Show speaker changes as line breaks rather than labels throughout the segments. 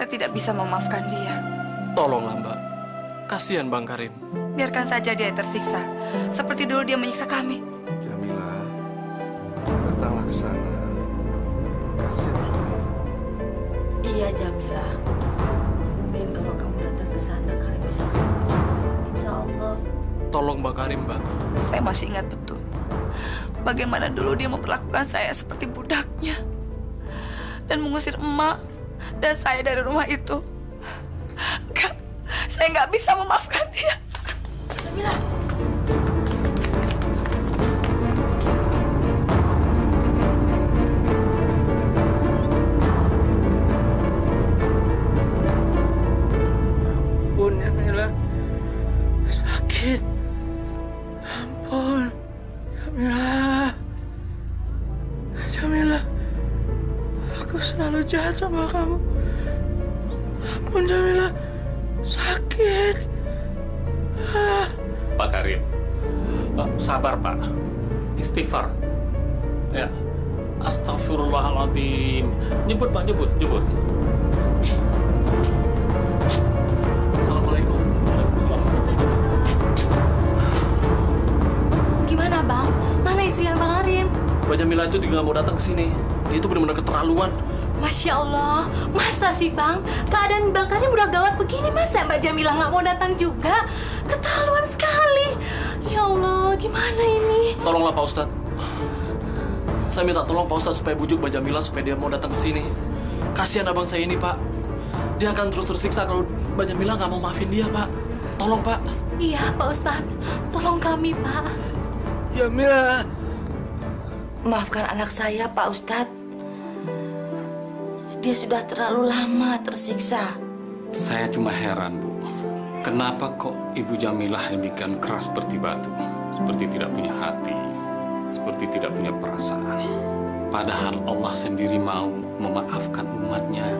Saya tidak bisa memaafkan dia.
Tolonglah, Mbak. Kasihan Bang Karim.
Biarkan saja dia tersiksa. Seperti dulu dia menyiksa kami.
Jamila, datanglah ke sana. Kasihan suami.
Iya, Jamila. Mungkin kalau kamu datang ke sana, Karim bisa sembuh. Insya Allah.
Tolong Bang Karim, Mbak.
Saya masih ingat betul bagaimana dulu dia memperlakukan saya seperti budaknya dan mengusir emak dan saya dari rumah itu. Enggak, saya nggak bisa memaafkan dia.
Jamila.
Ampun, Jamila. Sakit. Ampun. Jamila. Jamila. Aku selalu jahat sama kamu. Ampun, Jamila. Sakit.
Pak Karim, sabar Pak. Istighfar. Ya. Astagfirullahaladzim. Nyebut Pak, nyebut. Assalamualaikum.
Gimana, Bang? Mana istrinya Bang Karim?
Mbak Jamila itu juga nggak mau datang ke sini. Dia itu benar-benar keterlaluan.
Masya Allah, masa sih Bang? Keadaan Bang Karim udah gawat begini, masa Mbak Jamila nggak mau datang juga? Keterlaluan sekali. Ya Allah, gimana ini?
Tolonglah Pak Ustadz. Saya minta tolong Pak Ustadz supaya bujuk Mbak Jamila supaya dia mau datang ke sini. Kasihan abang saya ini, Pak. Dia akan terus tersiksa kalau Mbak Jamila nggak mau maafin dia, Pak. Tolong, Pak.
Iya, Pak Ustadz. Tolong kami, Pak.
Jamila.
Maafkan anak saya, Pak Ustadz. Dia sudah terlalu lama tersiksa.
Saya cuma heran, Bu. Kenapa kok Ibu Jamilah demikian keras seperti batu? Seperti tidak punya hati. Seperti tidak punya perasaan. Padahal Allah sendiri mau memaafkan umatnya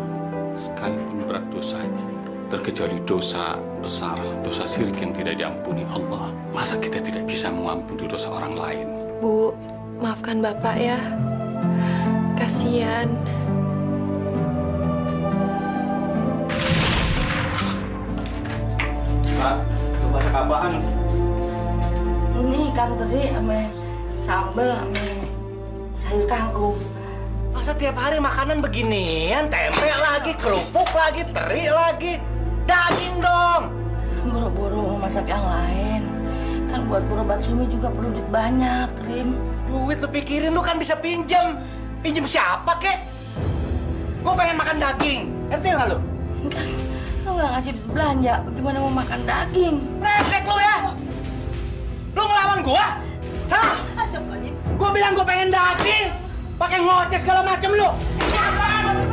sekalipun berat dosanya. Terkecuali dosa besar, dosa syirik yang tidak diampuni Allah. Masa kita tidak bisa mengampuni dosa orang lain?
Bu, maafkan Bapak ya. Kasihan.
Pak, lu masak apaan?
Ini ikan teri sama sambal sama sayur kangkung.
Masa tiap hari makanan beginian? Tempe lagi, kerupuk lagi, teri lagi. Daging dong!
Buru-buru masak yang lain. Kan buat berobat Sumi juga perlu duit banyak, Rim.
Duit lu pikirin, lu kan bisa pinjem. Pinjem siapa, kek? Gue pengen makan daging. Ngerti nggak lu?
Kan lu nggak ngasih duit belanja, bagaimana mau makan daging?
Resek lu ya! Lu ngelawan gua? Hah?
Astagfirullahaladzim.
Gua bilang gua pengen daging, pakai ngoceh segala macem lu. Apaan?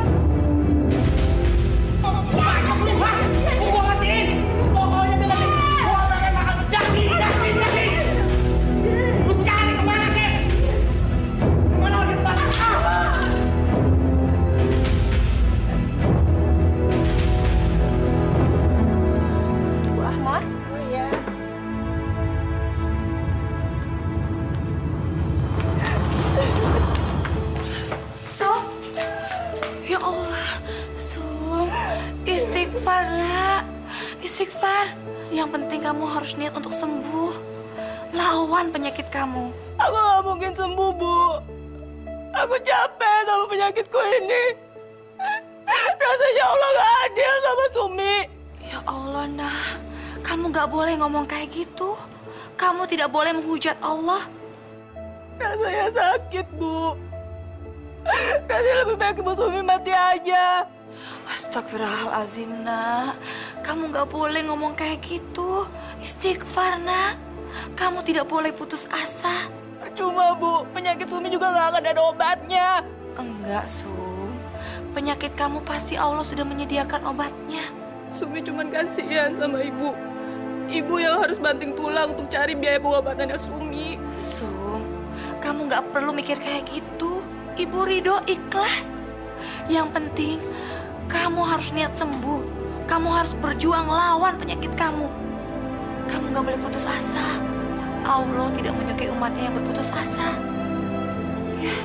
Bacot lu, ha? Gua matiin. Pokoknya bilang gua pengen makan daging. Lu cari kemana, kek? Kemana lagi tempat?
Bu Ahmad?
Oh iya.
Sum, ya Allah, Sum, istighfar nak, istighfar. Yang penting kamu harus niat untuk sembuh. Lawan penyakit kamu. Aku gak mungkin sembuh, Bu. Aku capek sama penyakitku ini. Rasanya Allah gak adil sama Sumi. Ya Allah, nak. Kamu gak boleh ngomong kayak gitu. Kamu tidak boleh menghujat Allah. Rasanya sakit, Bu. Rasanya lebih baik Ibu Sumi mati aja. Astagfirullahaladzim, nak. Kamu gak boleh ngomong kayak gitu. Istighfar, nak. Kamu tidak boleh putus asa. Percuma, Bu. Penyakit Sumi juga gak akan ada obatnya. Enggak, Sum. Penyakit kamu pasti Allah sudah menyediakan obatnya. Sumi cuma kasihan sama Ibu. Ibu yang harus banting tulang untuk cari biaya pengobatannya Sumi. Sum, kamu gak perlu mikir kayak gitu. Ibu ridho ikhlas. Yang penting, kamu harus niat sembuh. Kamu harus berjuang lawan penyakit kamu. Kamu gak boleh putus asa. Allah tidak menyukai umatnya yang berputus asa. Ya.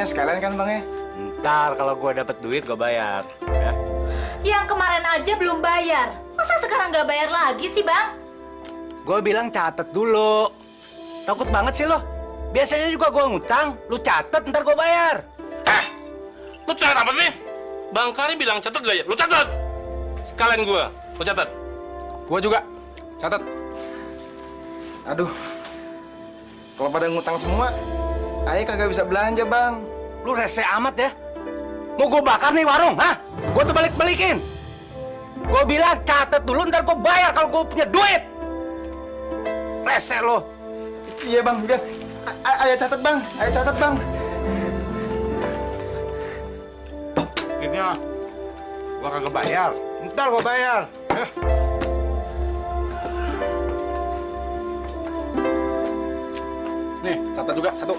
sekalian kan Bang ya?
Ntar kalau gue dapet duit gue bayar. Ya.
Yang kemarin aja belum bayar. Masa sekarang nggak bayar lagi sih, Bang?
Gue bilang catet dulu. Takut banget sih lo. Biasanya juga gue ngutang, lu catet ntar gue bayar.
Lu catat apa sih? Bang Karim bilang catat gak ya? Lu catat. Sekalian gue, lu catat.
Gua juga. Catat. Aduh. Kalau pada ngutang semua, ayah kagak bisa belanja, Bang.
Lu rese amat ya. Mau gue bakar nih warung, hah? Gue tuh balik-balikin. Gue bilang catet dulu, ntar gue bayar kalau gue punya duit. Rese lo.
Iya, Bang. Biar. Ayah catat, Bang. Ayah catat, Bang.
Gini ya. Gue kagak bayar. Ntar gue bayar.
Nih, catat juga satu.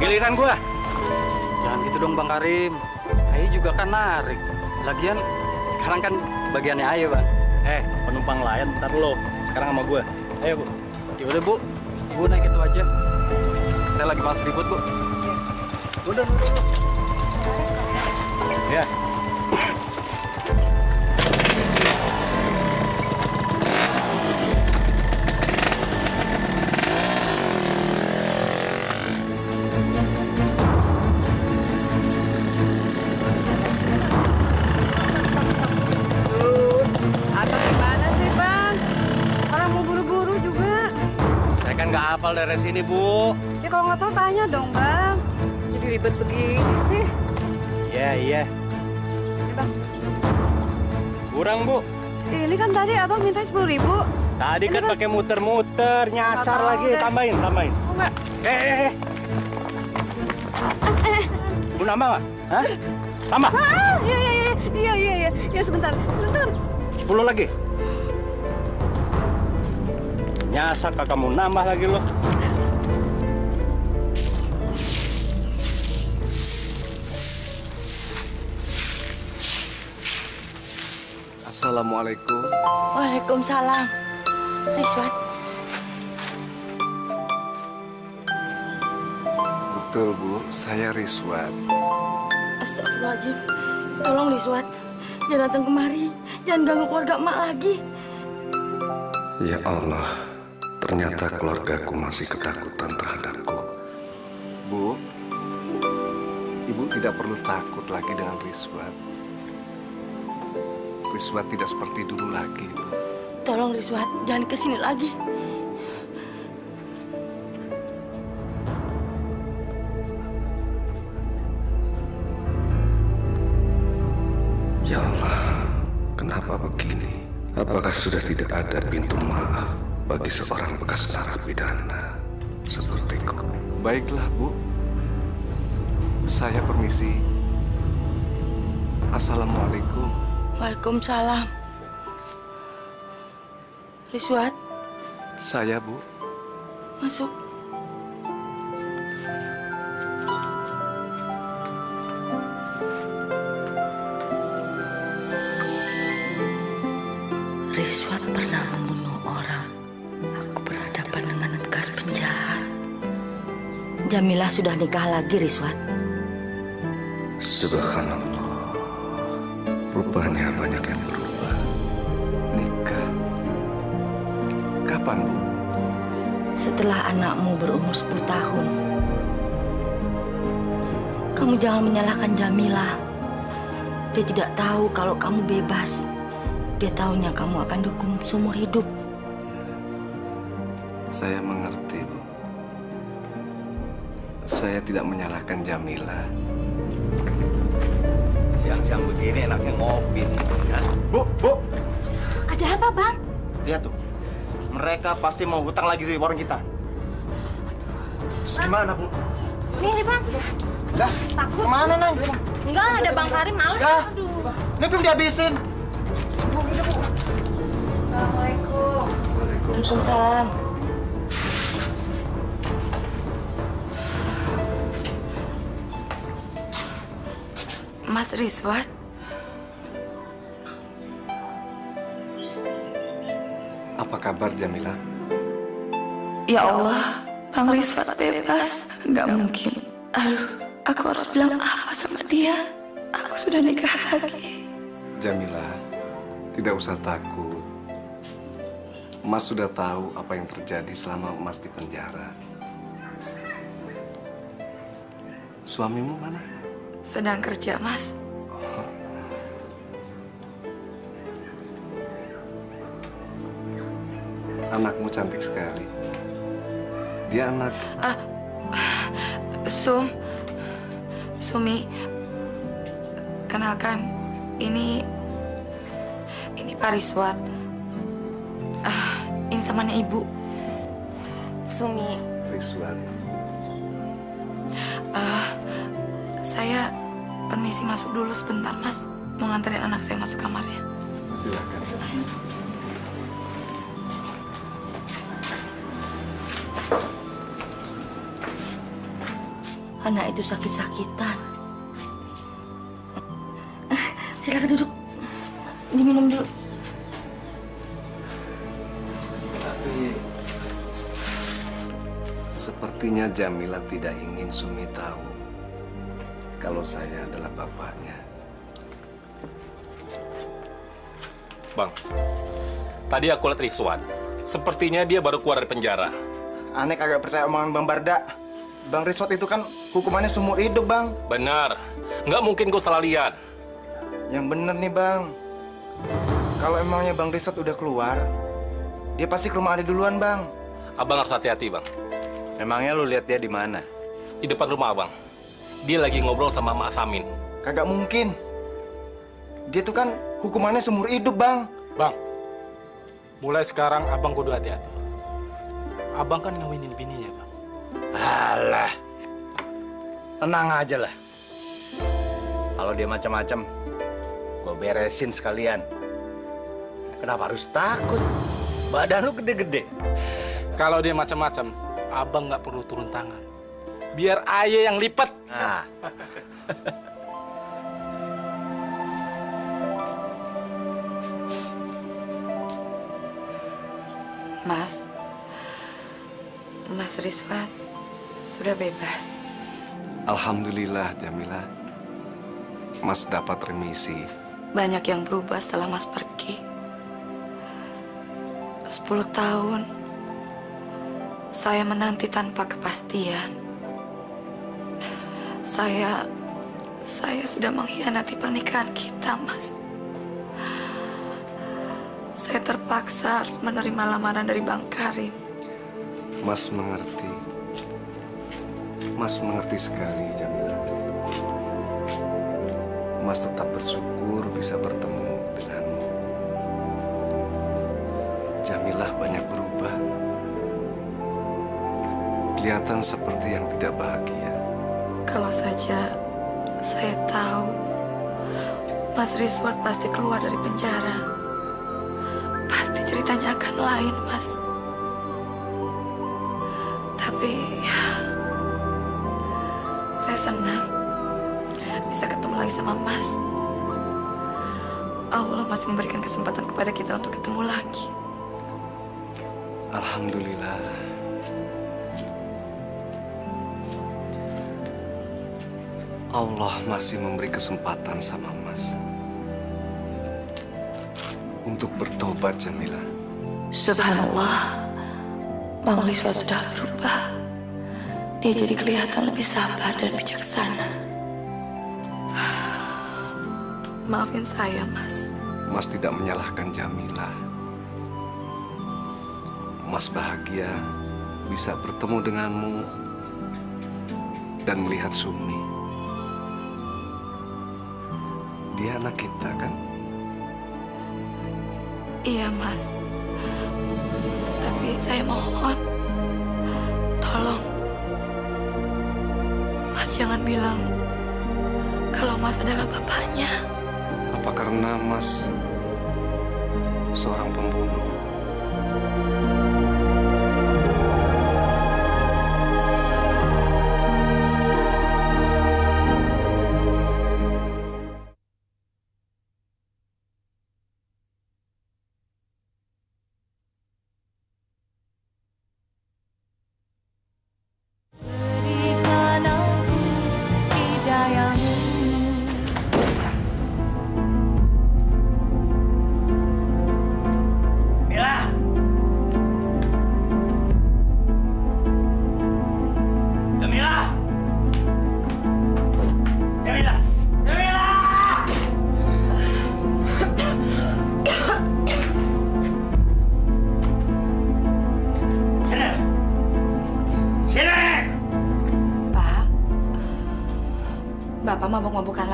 Giliran gue.
Jangan gitu dong Bang Karim. Ayo juga kan narik. Lagian sekarang kan bagiannya Ayo Bang.
Penumpang lain ntar lo. Sekarang sama gue. Ayo Bu.
Yaudah Bu, Ibu naik itu aja. Saya lagi malas ribut Bu.
Udah. Ya. Nggak hafal daerah sini, Bu.
Ya kalau nggak tahu tanya dong, Bang. Jadi ribet begini sih.
Iya.
Ini, Bang.
Kurang, Bu.
Ini kan tadi Abang minta 10.000.
Tadi kan pakai muter-muter, nyasar lagi.
Deh.
Tambahin.
Oh, enggak.
Bu nambah nggak? Hah? Tambah?
Iya. Ya, sebentar.
10 lagi. Nyasar kakak mau nambah lagi lo.
Assalamualaikum.
Waalaikumsalam. Riswat.
Betul, Bu. Saya Riswat.
Astagfirullahaladzim. Tolong Riswat. Jangan datang kemari. Jangan ganggu keluarga emak lagi.
Ya Allah, ternyata keluargaku masih ketakutan terhadapku.
Bu, Ibu tidak perlu takut lagi dengan Riswat. Riswat tidak seperti dulu lagi, Bu.
Tolong Riswat, jangan kesini lagi.
Ya Allah, kenapa begini? Apakah sudah tidak ada pintu maaf bagi seorang bekas narapidana sepertiku?
Baiklah, Bu. Saya permisi. Assalamualaikum.
Waalaikumsalam. Riswat,
Saya, Bu.
masuk. Riswat pernah membunuh orang. Aku berhadapan dengan bekas penjahat. Jamilah sudah nikah lagi, Riswat.
Subhanallah, rupanya banyak yang berubah.
Nikah. Kapan, Bu?
Setelah anakmu berumur 10 tahun. Kamu jangan menyalahkan Jamilah. Dia tidak tahu kalau kamu bebas. Dia tahunya kamu akan dihukum seumur hidup.
Saya mengerti, Bu. Saya tidak menyalahkan Jamilah.
Siang-siang begini enaknya ngopi nih. Ya? Bu.
Ada apa, Bang?
Lihat tuh. Mereka pasti mau hutang lagi di warung kita. Terus gimana, Bu?
Nih, Bang.
Dah,
Takut.
kemana, Neng?
Enggak, ada Bang Karim, males.
Dah.
Aduh.
Ini belum dihabisin.
Assalamualaikum.
Waalaikumsalam. Mas Riswat,
Apa kabar, Jamilah?
Ya Allah, Bang Rizwan bebas. Nggak mungkin. Aduh, aku harus bilang apa sama dia? Aku sudah nikah lagi.
Jamila, tidak usah takut. Mas sudah tahu apa yang terjadi selama Mas di penjara. Suamimu mana?
Sedang kerja, Mas.
Anakmu cantik sekali. Dia anak...
Sumi, kenalkan, ini Pak Rizwan. Ini temannya Ibu.
Sumi.
Rizwan.
Saya permisi masuk dulu sebentar, Mas. Mau nganterin anak saya masuk kamarnya.
Silakan.
Anak itu sakit-sakitan. Silakan duduk. Diminum dulu.
Tapi sepertinya Jamila tidak ingin Sumi tahu kalau saya adalah bapaknya.
Bang, tadi aku lihat Rizwan. Sepertinya dia baru keluar dari penjara.
Aneh kagak percaya omongan Bang Barda. Bang Rizwan itu kan hukumannya seumur hidup, Bang.
Benar. Nggak mungkin gue salah lihat.
Yang bener nih, Bang. Kalau emangnya Bang Rizwan udah keluar, dia pasti ke rumah Ade duluan, Bang.
Abang harus hati-hati, Bang.
Emangnya lu lihat dia di mana?
Di depan rumah Abang. Dia lagi ngobrol sama Mak Samin.
Kagak mungkin. Dia tuh kan hukumannya seumur hidup, Bang.
Bang, mulai sekarang abang kudu hati-hati. Abang kan ngawinin bininya, Bang.
Alah, tenang aja lah. Kalau dia macam-macam, gue beresin sekalian. Kenapa harus takut? Badan lu gede-gede.
Kalau dia macam-macam, abang nggak perlu turun tangan. Biar ayah yang lipat.
Nah.
Mas Rizwan sudah bebas.
Alhamdulillah, Jamila. Mas dapat remisi.
Banyak yang berubah setelah Mas pergi. 10 tahun saya menanti tanpa kepastian. Saya sudah mengkhianati pernikahan kita, Mas. Saya terpaksa harus menerima lamaran dari Bang Karim.
Mas mengerti. Mas mengerti sekali, Jamila. Mas tetap bersyukur bisa bertemu denganmu. Jamilah banyak berubah. Kelihatan seperti yang tidak bahagia.
Kalau saja saya tahu Mas Rizwan pasti keluar dari penjara, pasti ceritanya akan lain, Mas. Tapi saya senang bisa ketemu lagi sama Mas. Allah masih memberikan kesempatan kepada kita untuk ketemu lagi.
Alhamdulillah. Allah masih memberi kesempatan sama Mas untuk bertobat, Jamila.
Subhanallah, Bang Rizwan sudah berubah. Dia jadi kelihatan lebih sabar dan bijaksana. Maafin saya, Mas.
Mas tidak menyalahkan Jamila. Mas bahagia bisa bertemu denganmu dan melihat Sumi. Dia anak kita, kan?
Iya, Mas. Tapi saya mohon, tolong, Mas jangan bilang kalau Mas adalah bapaknya.
Apa karena Mas seorang pembunuh?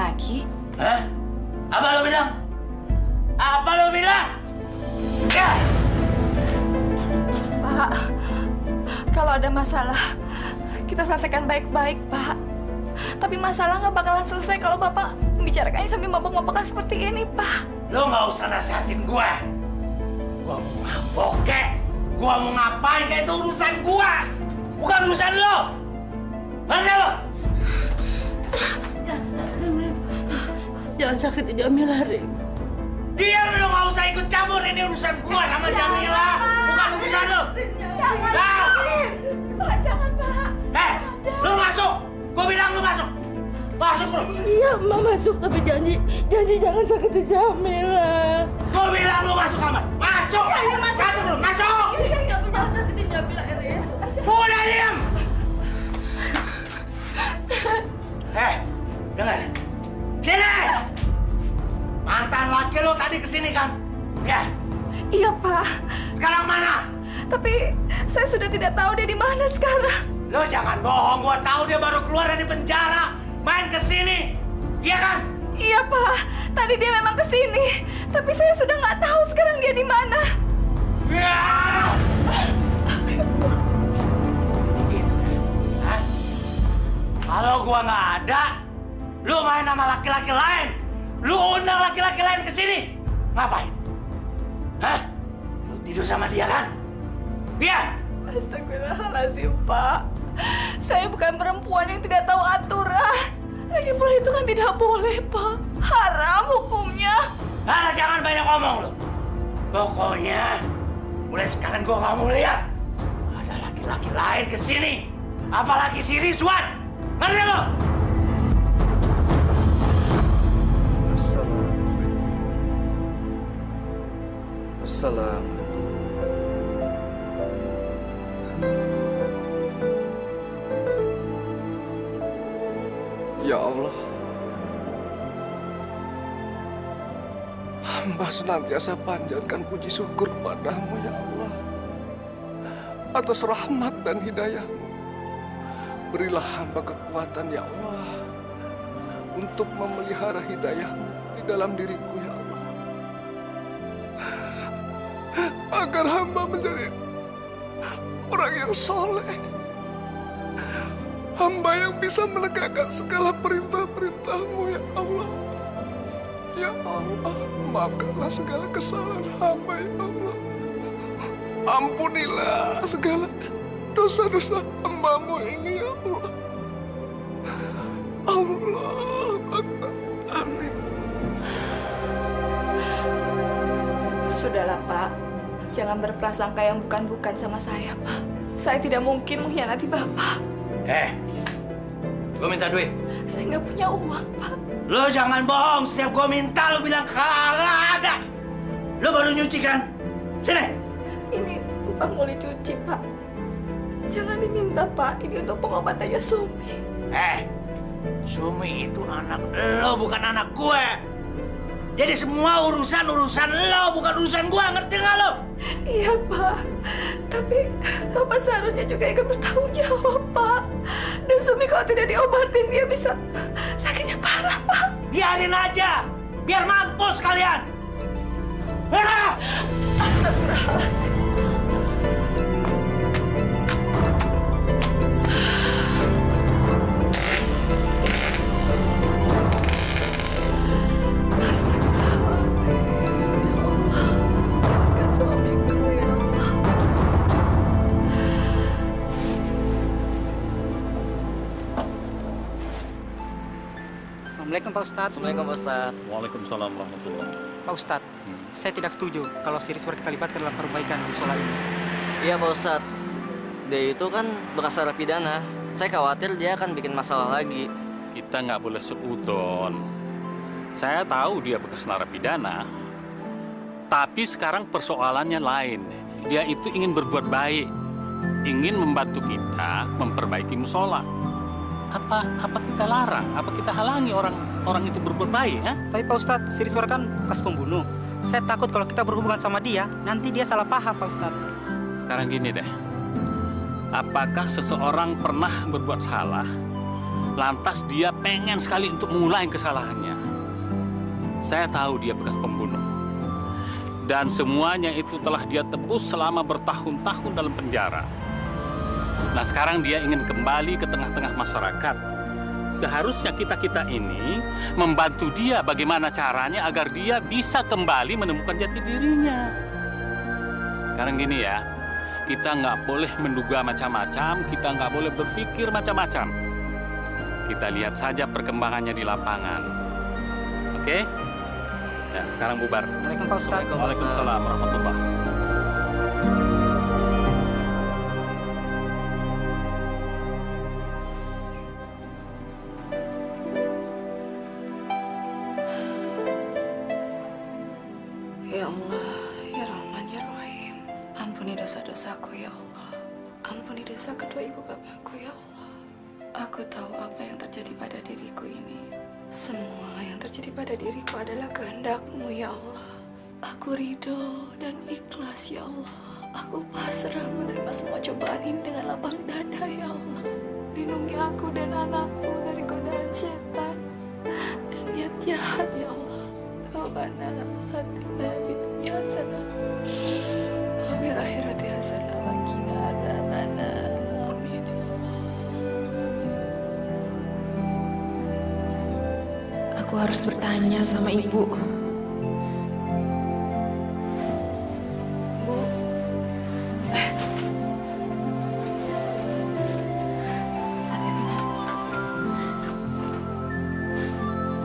lagi?
Hah? Apa lo bilang? Apa lo bilang? Ya!
Pak, kalau ada masalah, kita selesaikan baik-baik, Pak. Tapi masalah nggak bakalan selesai kalau Bapak membicarakannya sambil mabok-mabokan seperti ini, Pak.
Lo nggak usah nasihatin gue. Gue mau mabok kek. Gue mau ngapain kayak itu urusan gue. Bukan urusan lo. Ngerti lo?
Jangan sakitin Jamila, Rim.
Diam, lo nggak usah ikut campur. Ini urusan gue sama Jamila. Bukan urusan lo.
Jangan, Pak. Jangan, Pak.
Lo masuk. Gue bilang lo masuk. Masuk lo.
Iya, Emak masuk, tapi janji jangan sakitin Jamila.
Gue bilang lo masuk kamar. Masuk. Masuk lo, masuk.
Iya, jangan sakitin Jamila, Rim.
Udah diam. Dengar. Sini. Mantan laki lo tadi kesini kan? Ya.
Iya, Pak.
Sekarang mana?
Tapi saya sudah tidak tahu dia di mana sekarang.
Lo jangan bohong, gua tahu dia baru keluar dari penjara, main ke sini. Iya kan?
Iya, Pak. Tadi dia memang ke sini. Tapi saya sudah nggak tahu sekarang dia di mana.
Ya! Gitu. Hah? Kalau gua nggak ada, lu main sama laki-laki lain. Lu undang laki-laki lain ke sini. Ngapain? Hah? Lu tidur sama dia kan? Iya.
Astagfirullahaladzim, Pak. Saya bukan perempuan yang tidak tahu aturan. Lagi pula itu kan tidak boleh, Pak. Haram hukumnya.
Nah, jangan banyak ngomong lu. Pokoknya, mulai sekarang gua nggak mau lihat ada laki-laki lain ke sini. Apalagi si Rizwan. Ngerti lo?
Assalamualaikum. Ya Allah, hamba senantiasa panjatkan puji syukur padamu ya Allah atas rahmat dan hidayah-Mu. Berilah hamba kekuatan ya Allah untuk memelihara hidayah-Mu di dalam diriku ya Allah, agar hamba menjadi orang yang soleh, hamba yang bisa menegakkan segala perintah-perintah-Mu ya Allah. Ya Allah, maafkanlah segala kesalahan hamba ya Allah. Ampunilah segala dosa-dosa hamba-Mu ini ya Allah. Allah Akbar. Amin.
Sudahlah, Pak. Jangan berprasangka yang bukan-bukan sama saya, Pak. Saya tidak mungkin mengkhianati Bapak.
Gue minta duit.
Saya nggak punya uang, Pak.
Lo jangan bohong. Setiap gue minta, lo bilang kagak ada. Lo baru nyuci kan? Sini.
Ini upah mau dicuci, Pak. Jangan diminta, Pak. Ini untuk pengobatannya Sumi.
Sumi itu anak lo, bukan anak gue. Jadi semua urusan lo, bukan urusan gue. Ngerti nggak lo?
Iya, Pak. Tapi Bapak seharusnya juga ikut bertanggung jawab, Pak. Dan Sumi kalau tidak diobatin, dia bisa sakitnya parah, Pak.
Biarin aja. Biar mampus kalian.
Astagfirullahaladzim.
Assalamualaikum Pak Ustadz.
Assalamualaikum Pak Ustadz.
Waalaikumsalam warahmatullahi.
Pak Ustadz, saya tidak setuju kalau si Rizwan kita libatkan dalam perbaikan musola ini.
Iya Pak Ustadz. Dia itu kan bekas narapidana. Saya khawatir dia akan bikin masalah lagi.
Kita nggak boleh seudon. Saya tahu dia bekas narapidana. Tapi sekarang persoalannya lain. Dia itu ingin berbuat baik. Ingin membantu kita memperbaiki musola. Apa kita larang? Apa kita halangi orang itu berbuat baik?
Tapi Pak Ustadz, si Rizwan kan bekas pembunuh. Saya takut kalau kita berhubungan sama dia, nanti dia salah paham Pak Ustadz.
Sekarang gini deh. Apakah seseorang pernah berbuat salah, Lantas dia pengen sekali untuk mengulangi kesalahannya. Saya tahu dia bekas pembunuh. Dan semuanya itu telah dia tebus selama bertahun-tahun dalam penjara. Nah, sekarang dia ingin kembali ke tengah-tengah masyarakat. Seharusnya kita-kita ini membantu dia bagaimana caranya agar dia bisa kembali menemukan jati dirinya. Sekarang gini ya, kita nggak boleh menduga macam-macam, kita nggak boleh berpikir macam-macam. Kita lihat saja perkembangannya di lapangan. Oke? Ya, sekarang bubar.
Assalamualaikum Pak Ustadz.
Waalaikumsalam warahmatullahi.
Ya Allah, ya Rahman, ya Rahim. Ampuni dosa-dosaku ya Allah. Ampuni dosa kedua ibu bapakku ya Allah. Aku tahu apa yang terjadi pada diriku ini. Semua yang terjadi pada diriku adalah kehendak-Mu ya Allah. Aku ridho dan ikhlas ya Allah. Aku pasrah menerima semua cobaan ini dengan lapang dada ya Allah. Lindungi aku dan anakku dari godaan setan dan niat jahat ya Allah. Rabbana atina fid dunya hasanah wa fil akhirati hasanah wa qina adzabannar. Amin ya Allah.
Aku harus bertanya sama ibu.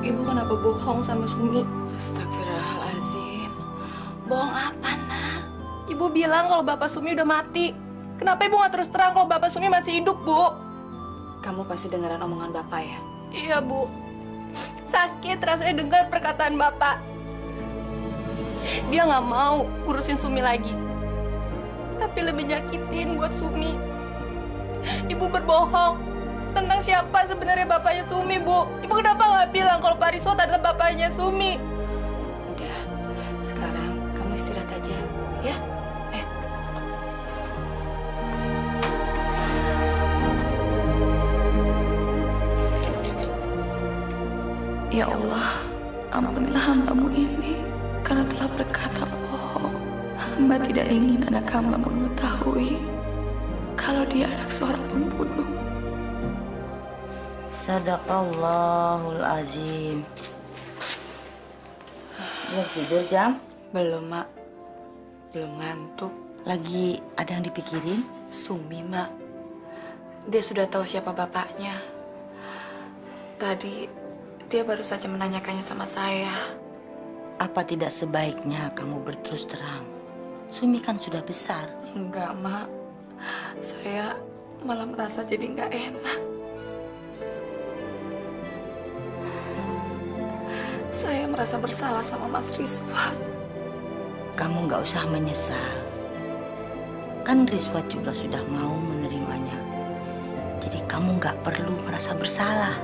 Ibu kenapa bohong sama Sumi? Astagfirullahaladzim. Bohong apa, Nak?
Ibu bilang kalau Bapak Sumi udah mati. Kenapa Ibu nggak terus terang kalau Bapak Sumi masih hidup, Bu?
Kamu pasti dengaran omongan Bapak ya?
Iya, Bu. Sakit rasanya dengar perkataan Bapak. Dia nggak mau ngurusin Sumi lagi. Tapi lebih nyakitin buat Sumi. Ibu berbohong tentang siapa sebenarnya bapaknya Sumi, Bu. Ibu kenapa nggak bilang kalau Pak Riswat adalah bapaknya Sumi?
Udah, sekarang kamu istirahat aja, ya? Ya Allah, ampunilah hamba-Mu ini karena telah berkata bohong. Hamba tidak ingin anak hamba mengetahui kalau dia anak seorang pembunuh.
Sadaqallahul azim. Belum tidur, Jam?
Belum, Mak. Belum ngantuk.
Lagi ada yang dipikirin?
Sumi, Mak. Dia sudah tahu siapa bapaknya. Tadi dia baru saja menanyakannya sama saya.
Apa tidak sebaiknya kamu berterus terang? Sumi kan sudah besar.
Enggak, Mak. Saya malah merasa jadi nggak enak. Saya merasa bersalah sama Mas Riswat.
Kamu nggak usah menyesal. Kan Riswat juga sudah mau menerimanya. Jadi kamu nggak perlu merasa bersalah.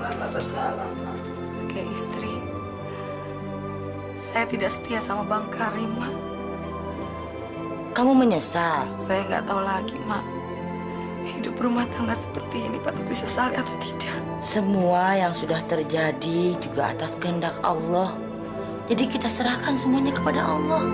Merasa bersalah, Mak. Sebagai istri, saya tidak setia sama Bang Karim, Mak.
Kamu menyesal?
Saya nggak tahu lagi, Mak. Hidup rumah tangga seperti ini patut disesali atau tidak?
Semua yang sudah terjadi juga atas kehendak Allah. Jadi kita serahkan semuanya kepada Allah.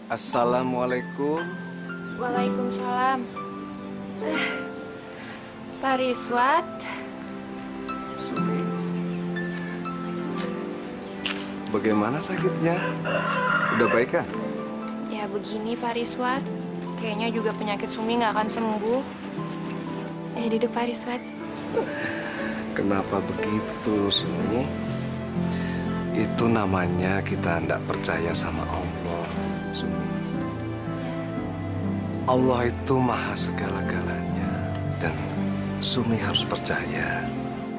Assalamualaikum.
Waalaikumsalam. Pak Riswat.
Sumi. Bagaimana sakitnya? Udah baik kan?
Ya begini Pak Riswat. Kayaknya juga penyakit Sumi nggak akan sembuh. Duduk Pak Riswat.
Kenapa begitu, Sumi? Itu namanya kita tidak percaya sama Allah, Sumi. Allah itu maha segala-galanya. Dan Sumi harus percaya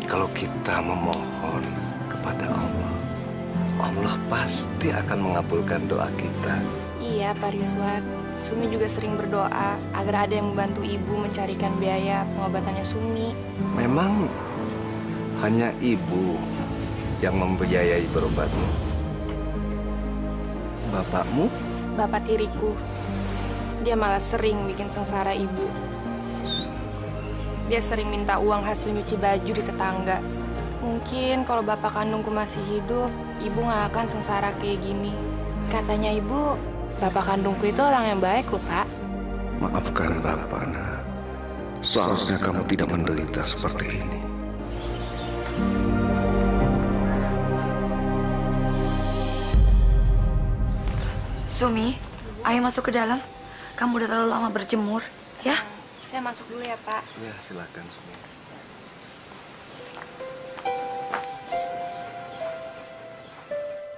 kalau kita memohon kepada Allah, Allah pasti akan mengabulkan doa kita.
Iya, Pak Riswat. Sumi juga sering berdoa agar ada yang membantu ibu mencarikan biaya pengobatannya Sumi.
Memang hanya ibu yang membiayai berobatmu. Bapakmu?
Bapak tiriku, dia malah sering bikin sengsara ibu. Dia sering minta uang hasil nyuci baju di tetangga. Mungkin kalau bapak kandungku masih hidup, ibu nggak akan sengsara kayak gini. Katanya ibu, bapak kandungku itu orang yang baik loh, Pak.
Maafkan Bapak, nak. Seharusnya kamu tidak menderita seperti ini.
Sumi, ayo masuk ke dalam. Kamu udah terlalu lama berjemur, ya?
Saya masuk dulu ya, Pak.
Ya, silakan, Sumi.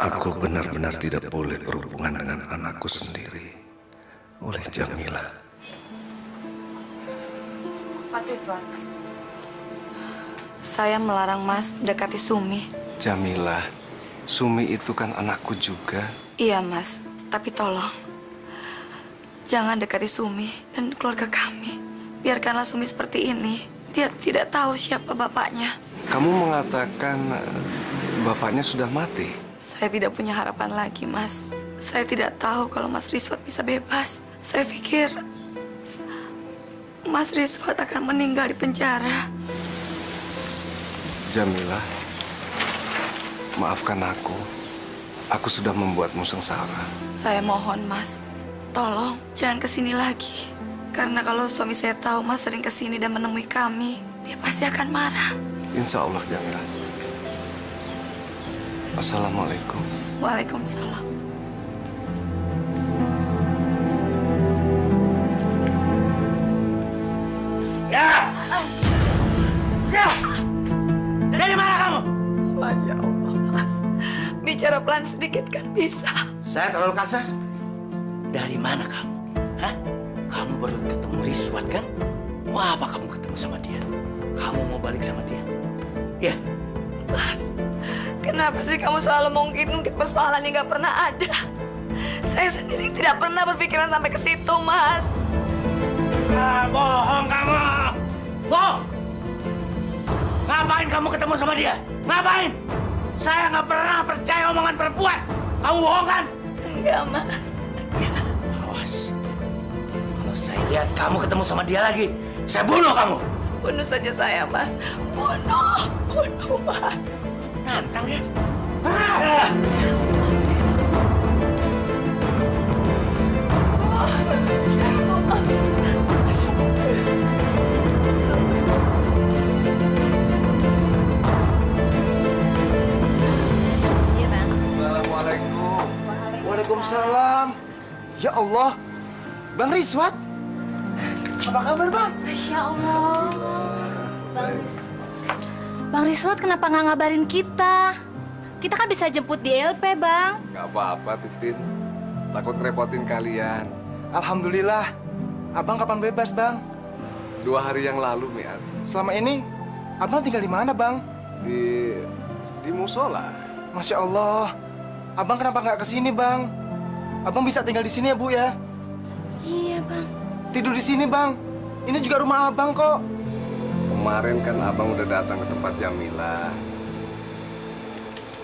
Aku benar-benar tidak boleh berhubungan dengan anakku sendiri oleh Jamilah.
Mas Riswan, saya melarang Mas mendekati Sumi.
Jamilah, Sumi itu kan anakku juga.
Iya, Mas. Tapi tolong, jangan dekati Sumi dan keluarga kami. Biarkanlah Sumi seperti ini. Dia tidak tahu siapa bapaknya.
Kamu mengatakan bapaknya sudah mati?
Saya tidak punya harapan lagi, Mas. Saya tidak tahu kalau Mas Riswat bisa bebas. Saya pikir Mas Riswat akan meninggal di penjara.
Jamilah, maafkan aku. Aku sudah membuatmu sengsara.
Saya mohon, Mas. Tolong, jangan kesini lagi. Karena kalau suami saya tahu Mas sering kesini dan menemui kami, dia pasti akan marah.
Insya Allah, Jamilah. Assalamualaikum.
Waalaikumsalam.
Ya! Ya! Dari mana kamu?
Masya Allah, Mas. Bicara pelan sedikit kan bisa.
Saya terlalu kasar? Dari mana kamu? Hah? Kamu baru ketemu Riswat kan? Wah, apa kamu ketemu sama dia? Kamu mau balik sama dia? Ya?
Mas, kenapa sih kamu selalu mengungkit-ungkit persoalan yang gak pernah ada? Saya sendiri tidak pernah berpikiran sampai ke situ, Mas.
Ah, bohong kamu! Bohong! Ngapain kamu ketemu sama dia? Ngapain? Saya nggak pernah percaya omongan perempuan. Kamu bohong kan?
Enggak, Mas. Enggak.
Awas. Kalau saya lihat kamu ketemu sama dia lagi, saya bunuh kamu.
Bunuh saja saya, Mas. Bunuh. Bunuh, Mas.
Nantang ya? Ah!
Assalamualaikum. Waalaikumsalam. Ya Allah, Bang Riswat. Apa kabar, Bang?
Masya Allah. Bang Riswat kenapa nggak ngabarin kita? Kita kan bisa jemput di LP, Bang.
Gak apa-apa, Titin. Takut ngerepotin kalian.
Alhamdulillah. Abang kapan bebas, Bang?
2 hari yang lalu, Miat.
Selama ini, Abang tinggal di mana, Bang?
Di musola.
Masya Allah. Abang kenapa nggak kesini, Bang? Abang bisa tinggal di sini ya, Bu, ya?
Iya, Bang.
Tidur di sini, Bang. Ini juga rumah Abang kok.
Kemarin kan Abang udah datang ke tempat Jamilah.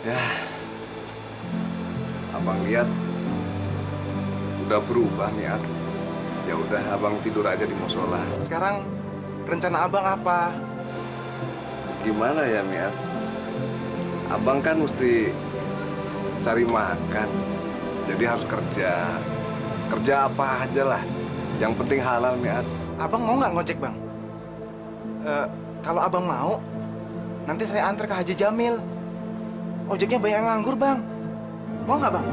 Ya, Abang lihat udah berubah, Miat. Ya udah, Abang tidur aja di musola.
Sekarang rencana Abang apa?
Gimana ya, Miat? Abang kan mesti cari makan. Jadi harus kerja. Kerja apa aja lah. Yang penting halal, Miat.
Abang mau nggak ngojek, Bang? Kalau Abang mau, nanti saya antar ke Haji Jamil. Ojeknya banyak yang nganggur, Bang. Mau nggak, Bang?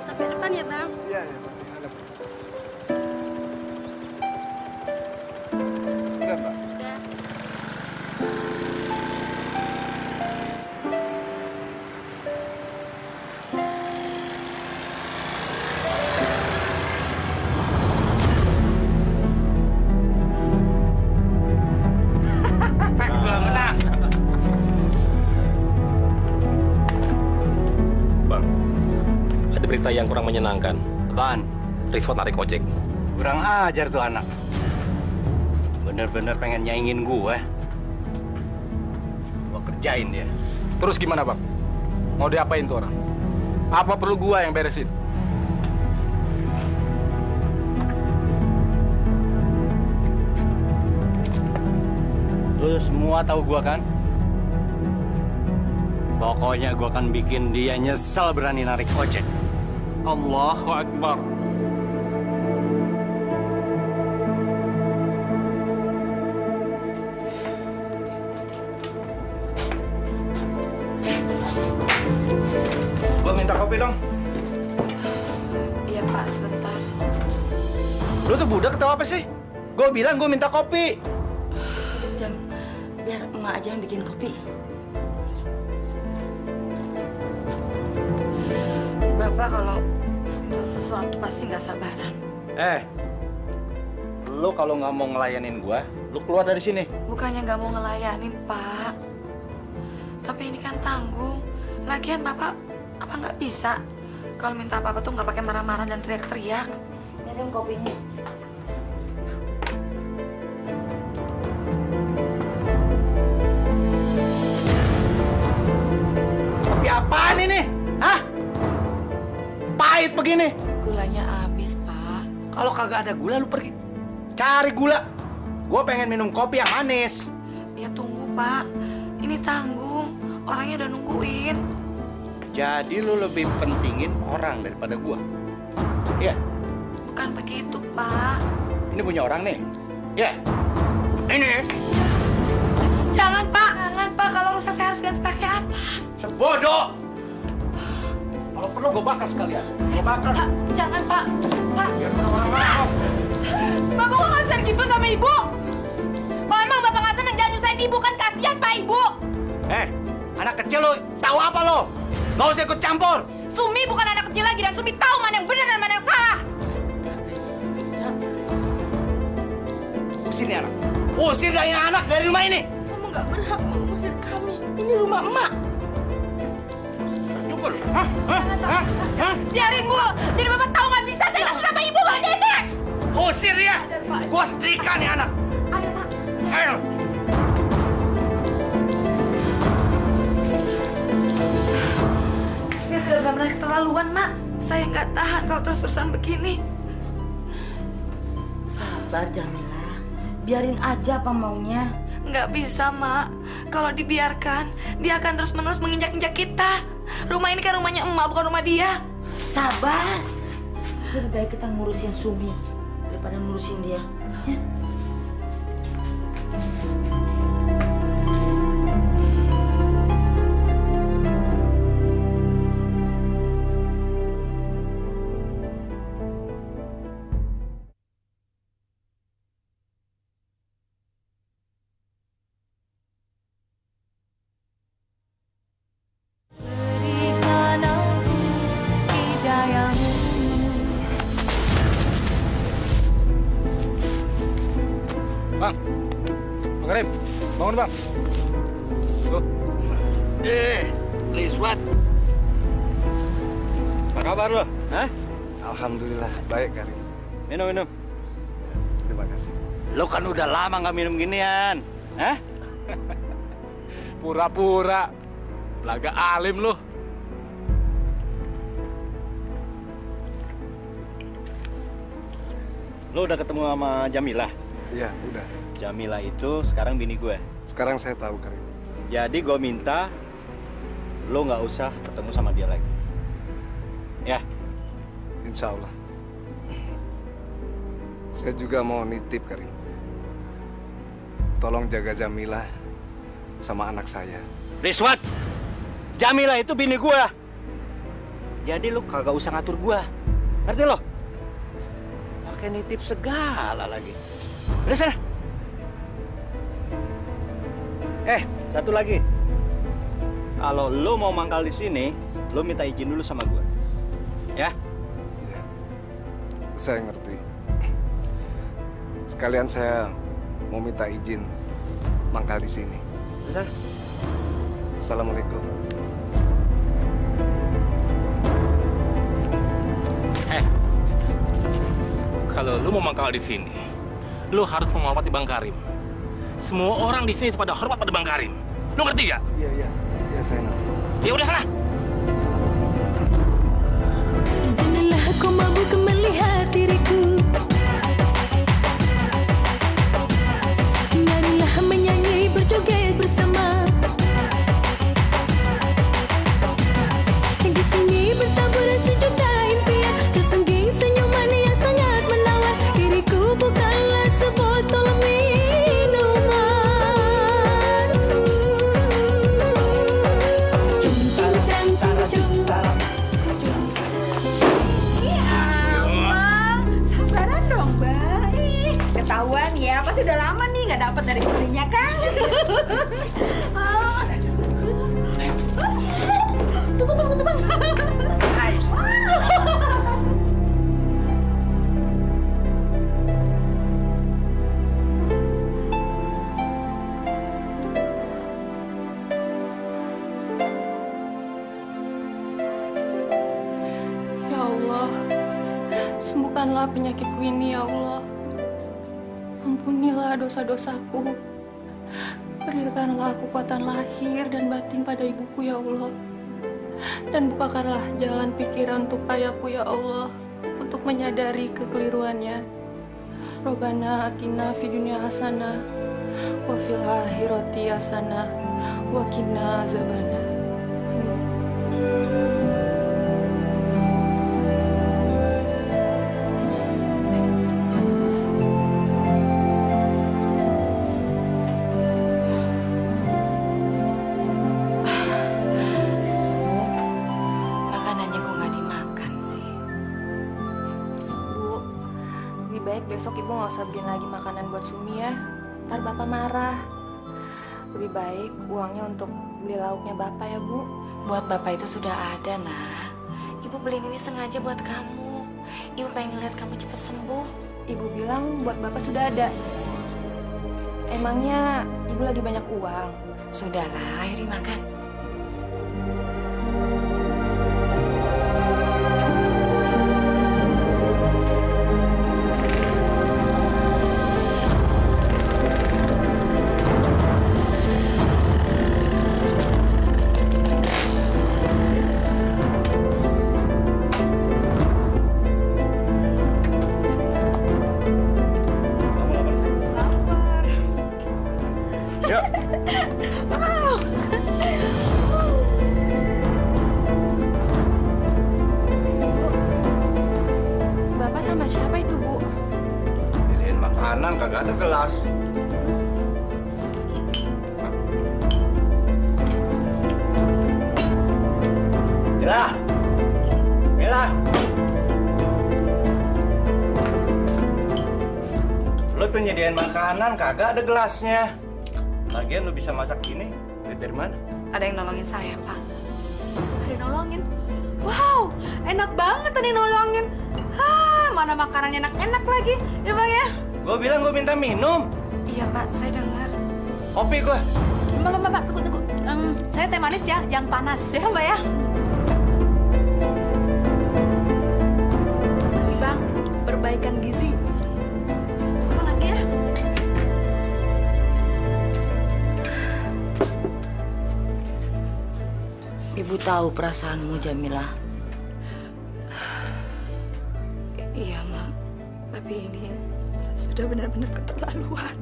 Sampai depan ya, Bang.
Iya, iya. Udah, Pak.
yang kurang menyenangkan.
Apaan?
Rizwan narik ojek.
Kurang ajar tuh anak. Bener-bener pengen nyaingin gue. Gue kerjain dia.
Terus gimana, Bang? Mau diapain tuh orang? Apa perlu gua yang beresin?
Lu semua tahu gua kan? Pokoknya gua akan bikin dia nyesel berani narik ojek.
Allahu Akbar.
Gua minta kopi dong.
Iya, Pak, sebentar.
Lu tuh budak atau apa sih? Gua bilang gua minta kopi.
Jam, biar emak aja yang bikin kopi.
Bapak kalau minta sesuatu pasti nggak sabaran.
Lu kalau nggak mau ngelayanin gua, lu keluar dari sini.
Bukannya nggak mau ngelayanin, Pak. Tapi ini kan tanggung. Lagian Bapak, apa nggak bisa? Kalau minta apa-apa tuh nggak pakai marah-marah dan teriak-teriak.
Minum kopinya.
Kopi apaan ini? Hah? Pahit begini.
Gulanya habis, Pak.
Kalau kagak ada gula, lu pergi cari gula. Gua pengen minum kopi yang manis.
Ya tunggu, Pak. Ini tanggung. Orangnya udah nungguin.
Jadi lu lebih pentingin orang daripada gua. Iya.
Bukan begitu, Pak.
Ini punya orang nih. Iya. Ini.
Jangan, Pak. Jangan, Pak. Kalau rusak saya harus ganti pakai apa?
Sebodoh. Kalau perlu gua bakar sekalian. Gua bakar.
Pak, jangan, Pak. Pak.
Biar orang mau.
Bapak kok ngasar gitu sama ibu? Kalau emang bapak nggak seneng jangan nyusahin ibu kan kasihan Pak Ibu.
Anak kecil lo tahu apa lo? Gak usah ikut campur.
Sumi bukan anak kecil lagi dan Sumi tahu mana yang benar dan mana yang salah.
Usir nih anak. Usir dari anak dari rumah ini.
Kamu nggak berhak mengusir kami. Ini rumah emak.
Cukup. Hah?
Biarin Bu, biar bapak tahu nggak bisa saya langsung sama ibu Bang Nenek.
Usir dia. Gua setrika nih anak.
Ayo Pak.
Ayo.
Ini sudah benar-benar keterlaluan, Mak. Saya nggak tahan kalau terus-terusan begini.
Sabar, Jamila. Biarin aja apa maunya.
Nggak bisa, Mak. Kalau dibiarkan, dia akan terus-menerus menginjak-injak kita. Rumah ini kan rumahnya emak, bukan rumah dia.
Sabar. Lebih baik kita ngurusin Sumi daripada ngurusin dia. Ya?
Bang Karim, bangun Bang. Tuh.
Rizwan. Apa kabar lo? Hah?
Alhamdulillah, baik Karim.
Minum.
Terima kasih.
Lo kan udah lama nggak minum ginian. Hah?
Pura-pura. Belaga alim lo.
Lo udah ketemu sama Jamilah?
Iya, udah.
Jamilah itu sekarang bini gue.
Sekarang saya tahu, Karim.
Jadi gue minta lo nggak usah ketemu sama dia lagi. Ya?
Insya Allah. Saya juga mau nitip, Karim. Tolong jaga Jamilah sama anak saya.
Rizwan, Jamilah itu bini gue. Jadi lo kagak usah ngatur gue. Ngerti lo? Pakai nitip segala lagi. Udah sana. Satu lagi. Kalau lo mau mangkal di sini, lo minta izin dulu sama gue. Ya?
Saya ngerti. Sekalian saya mau minta izin mangkal di sini.
Udah.
Assalamualaikum.
Kalau lu mau mangkal di sini, lu harus menghormati Bang Karim. Semua orang di sini pada hormat pada Bang Karim. Lu ngerti gak?
Iya, saya ngerti.
Ya udah sana.
Janganlah kau mabuk melihat diriku. Marilah menyanyi berjoget bersama. Di sini bertabur sejuta impian, tersungging senyuman yang sangat menawan. Diriku bukanlah sebotol minuman.
Sabaran dong, Mbak. Ketahuan ya, pasti udah lama nih nggak dapat dari istrinya kan? Tutup.
Ya Allah, sembuhkanlah penyakitku ini ya Allah. Ampunilah dosa-dosaku. Berikanlah kekuatan lahir dan batin pada ibuku ya Allah. Dan bukakanlah jalan pikiran untuk ayahku ya Allah, untuk menyadari kekeliruannya. Robbana atina fid dunya hasanah wa fil akhirati hasanah wa qina azabannar. Besok ibu nggak usah bikin lagi makanan buat Sumi ya. Ntar bapak marah. Lebih baik uangnya untuk beli lauknya bapak ya Bu.
Buat bapak itu sudah ada, nah. Ibu beliin ini sengaja buat kamu. Ibu pengen lihat kamu cepat sembuh.
Ibu bilang buat bapak sudah ada. Emangnya ibu lagi banyak uang?
Sudahlah, ayo dimakan.
Bapak sama siapa itu, Bu?
Beliin makanan, kagak ada gelas. Mila. Lo tuh nyediain makanan, kagak ada gelasnya. Lagian lo bisa masak gini, duit dari mana?
Ada yang nolongin saya, Pak.
Ada yang nolongin. Wow, enak banget ada yang nolongin. Mana makanannya enak-enak lagi, ya Bang ya?
Gue bilang gue minta minum.
Iya, Pak, saya dengar.
Kopi gue.
Mbak, tunggu. Saya teh manis ya, yang panas ya Mbak ya. Bang, perbaikan gizi. Apa lagi ya?
Ibu tahu perasaanmu, Jamilah.
Iya, Mak. Tapi ini sudah benar-benar keterlaluan.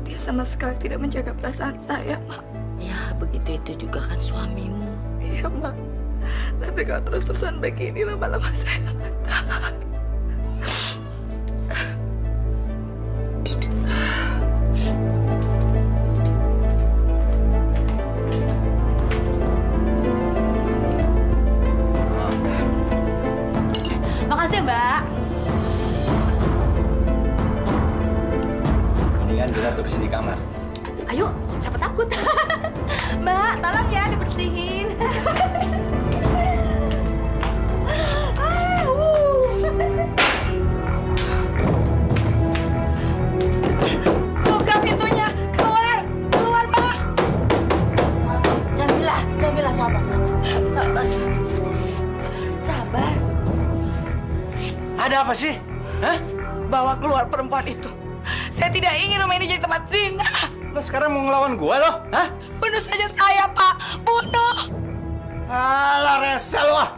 Dia sama sekali tidak menjaga perasaan saya, Mak.
Ya, begitu itu juga kan suamimu.
Iya, Mak. Tapi kalau terus-terusan begini, lama-lama saya nggak tahan.
Makasih Mbak.
Mendingan kita terusin di kamar.
Ayo, siapa takut? Mbak, tolong ya dibersihin.
Buka pintunya, keluar, Pak.
Jamilah, sabar.
Ada apa sih? Hah?
Bawa keluar perempuan itu. Saya tidak ingin rumah ini jadi tempat zina.
Lo sekarang mau ngelawan gua lo? Hah?
Bunuh saja saya, Pak. Bunuh.
Alah, rese lo.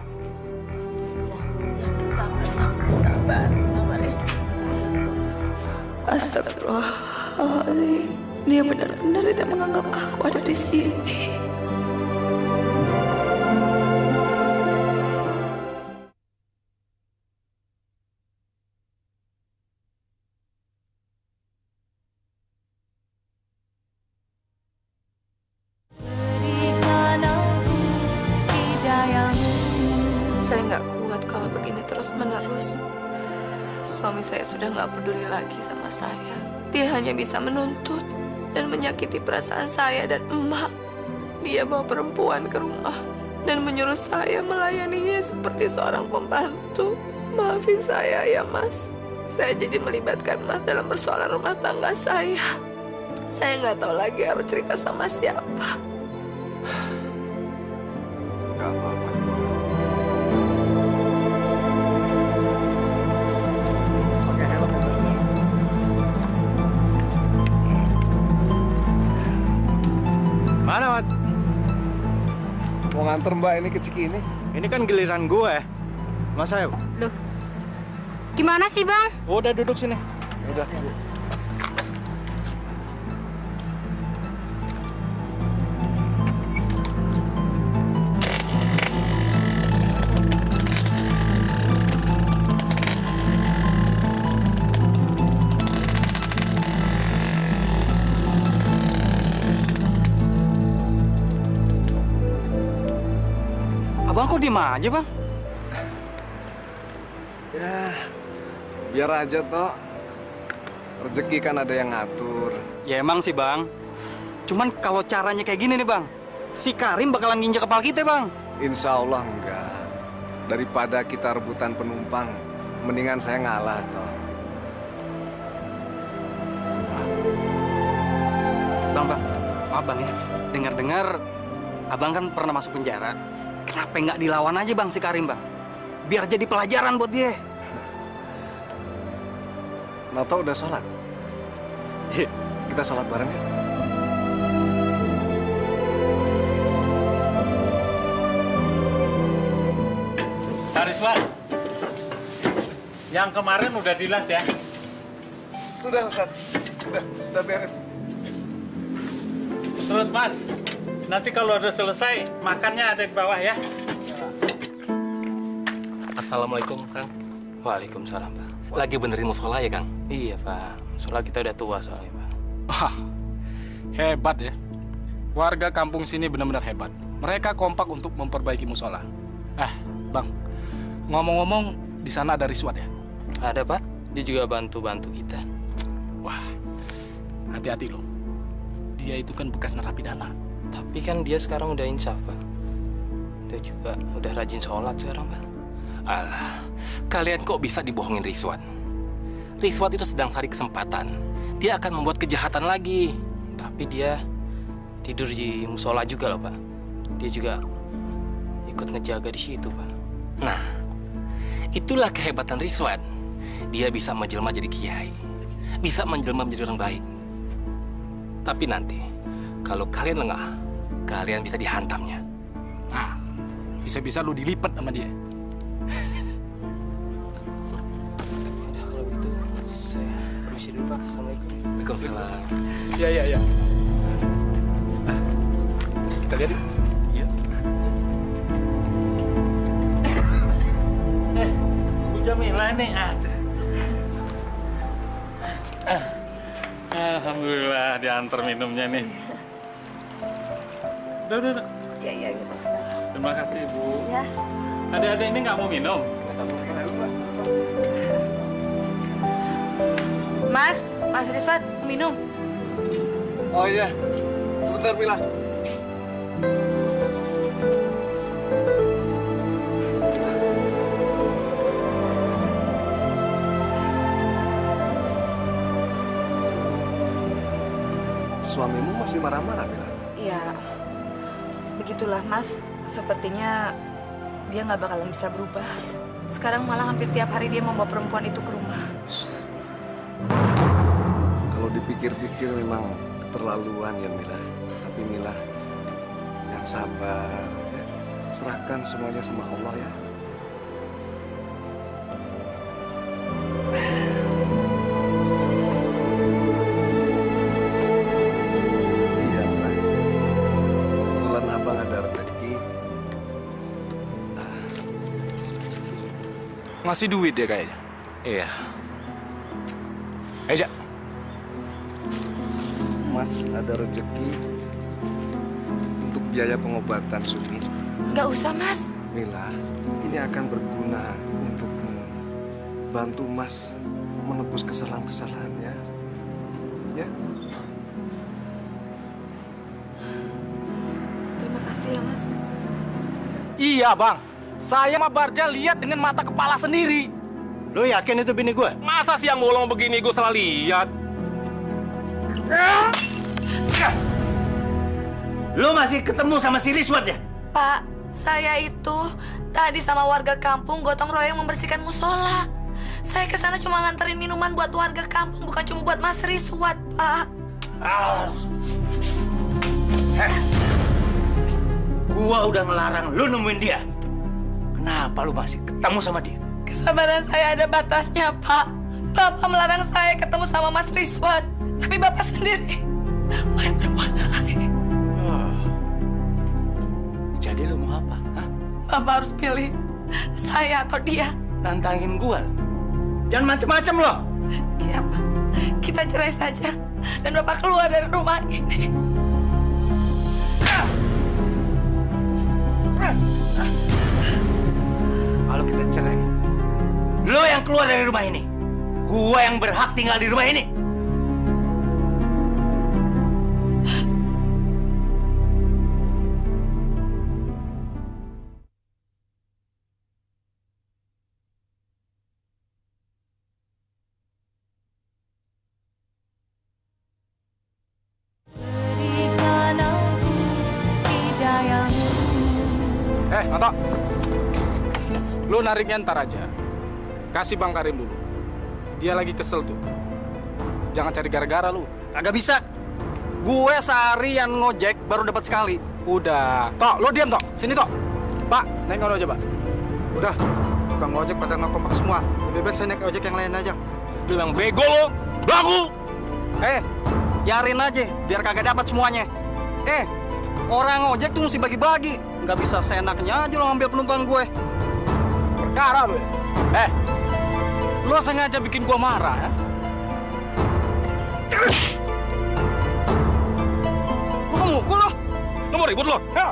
Sabar ya. Astagfirullahaladzim. Dia benar-benar tidak menganggap aku ada di sini. Saya nggak kuat kalau begini terus-menerus. Suami saya sudah nggak peduli lagi sama saya. Dia hanya bisa menuntut dan menyakiti perasaan saya dan emak. Dia bawa perempuan ke rumah dan menyuruh saya melayaninya seperti seorang pembantu. Maafin saya ya, Mas. Saya jadi melibatkan Mas dalam persoalan rumah tangga saya. Saya nggak tahu lagi harus cerita sama siapa.
Gak apa-apa.
Mana, Mat?
Mau nganter Mbak ini ke Cikini.
Ini kan giliran gue. Mas saya.
Loh, gimana sih Bang?
Udah duduk sini. Udah.
Abang kok diem aja, Bang?
Ya, biar aja toh. Rezeki kan ada yang ngatur.
Ya emang sih, Bang. Cuman kalau caranya kayak gini nih, Bang. Si Karim bakalan nginjek kepala kita, Bang.
Insya Allah enggak. Daripada kita rebutan penumpang, mendingan saya ngalah toh.
Bang, maaf Bang ya. Dengar-dengar Abang kan pernah masuk penjara. Kenapa nggak dilawan aja Bang si Karim, Bang? Biar jadi pelajaran buat dia.
Noto udah sholat? Kita sholat bareng ya?
Rizwan, yang kemarin udah dilas ya?
Sudah, Ustaz. Udah beres.
Terus Mas, nanti kalau udah selesai, makannya ada di bawah ya. Assalamualaikum, Kang.
Waalaikumsalam, Pak.
Lagi benerin musola ya, Kang?
Iya, Pak. Musola kita udah tua soalnya, Pak.
Wah, hebat ya. Warga kampung sini benar-benar hebat. Mereka kompak untuk memperbaiki musola. Bang, ngomong-ngomong, di sana ada Rizwan ya?
Ada, Pak. Dia juga bantu-bantu kita.
Wah, hati-hati loh. Dia itu kan bekas narapidana.
Tapi kan dia sekarang udah insaf, Pak. Dia juga udah rajin sholat sekarang, Pak.
Alah, kalian kok bisa dibohongin Rizwan? Rizwan itu sedang cari kesempatan. Dia akan membuat kejahatan lagi.
Tapi dia tidur di musola juga loh, Pak. Dia juga ikut ngejaga di situ, Pak.
Nah, itulah kehebatan Rizwan. Dia bisa menjelma jadi kiai. Bisa menjelma menjadi orang baik. Tapi nanti, kalau kalian lengah, kalian bisa dihantamnya.
Nah, bisa-bisa lu dilipat sama dia.
Udah, kalau gitu, saya permisi dulu, Pak. Assalamualaikum.
Waalaikumsalam.
Iya. Kita lihat yuk.
Iya. Bu Jamilah nih. Alhamdulillah diantar minumnya nih. Udah.
Iya, Pak Ustaz.
Terima kasih, Bu.
Ya.
Adik-adik ini nggak mau minum?
Mas Rizwan, minum.
Oh iya, sebentar Mila. Suamimu masih marah-marah, Mila?
Ya, begitulah Mas. Sepertinya dia nggak bakalan bisa berubah. Sekarang malah hampir tiap hari dia membawa perempuan itu ke rumah.
pikir-pikir memang keterlaluan ya Mila. Tapi Mila yang sabar, ya. Serahkan semuanya sama Allah ya. Iya Mila. Kebetulan abang ada rezeki. Ngasih duit dia kayaknya.
Iya.
Eja. Mas ada rezeki untuk biaya pengobatan Sumi.
Nggak usah, Mas.
Mila, ini akan berguna untukmu. Bantu Mas menebus kesalahan-kesalahannya. Ya.
Terima kasih ya, Mas.
Iya, Bang. Saya sama Barja lihat dengan mata kepala sendiri.
Lo yakin itu bini gue?
Masa siang bolong begini gue salah lihat?
Lo masih ketemu sama si Riswat ya?
Pak, saya itu tadi sama warga kampung gotong royong membersihkan musola. Saya ke sana cuma nganterin minuman buat warga kampung, bukan cuma buat Mas Riswat, Pak.
Gua udah ngelarang lu nemuin dia. Kenapa lu masih ketemu sama dia?
Kesabaran saya ada batasnya, Pak. Bapak melarang saya ketemu sama Mas Riswat. Tapi Bapak sendiri main perempuan lain.
Jadi lu mau apa? Hah?
Bapak harus pilih saya atau dia.
Nantangin gua? Jangan macem-macem loh.
Iya, Pak. Kita cerai saja. Dan Bapak keluar dari rumah ini.
Kalau kita cerai, lo yang keluar dari rumah ini. Gua yang berhak tinggal di rumah ini.
Mata. Lu nariknya ntar aja. Kasih Bang Karim dulu. Dia lagi kesel tuh. Jangan cari gara-gara lu.
Kagak bisa. Gue seharian ngojek baru dapat sekali.
Udah. Tok, lu diam, Tok. Sini, Tok. Pak, naik ojek, Pak.
Udah. Tukang ojek pada nggak kompak semua. Lebih baik saya naik ojek yang lain aja.
Lu yang bego lo. Belagu.
Biarin aja biar kagak dapat semuanya. Orang ojek tuh mesti bagi-bagi. Nggak bisa seenaknya aja lo ngambil penumpang gue.
Perkara lu ya? Lu sengaja bikin gua marah, ya?
Lu mau mukul lo?
Lu mau ribut lo? Ya.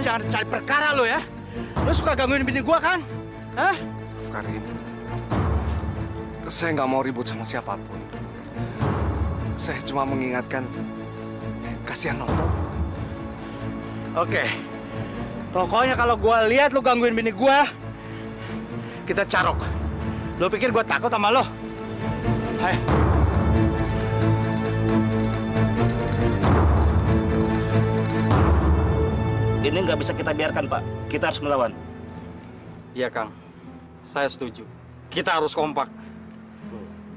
Jangan cari perkara lo ya. Lo suka gangguin bini gua kan? Hah?
Karim, saya nggak mau ribut sama siapapun. Saya cuma mengingatkan, kasihan Noto.
Oke. Pokoknya kalau gua lihat lo gangguin bini gua, kita carok. Lo pikir gua takut sama lo? Hai.
Ini nggak bisa kita biarkan, Pak. Kita harus melawan.
Iya, Kang. Saya setuju. Kita harus kompak.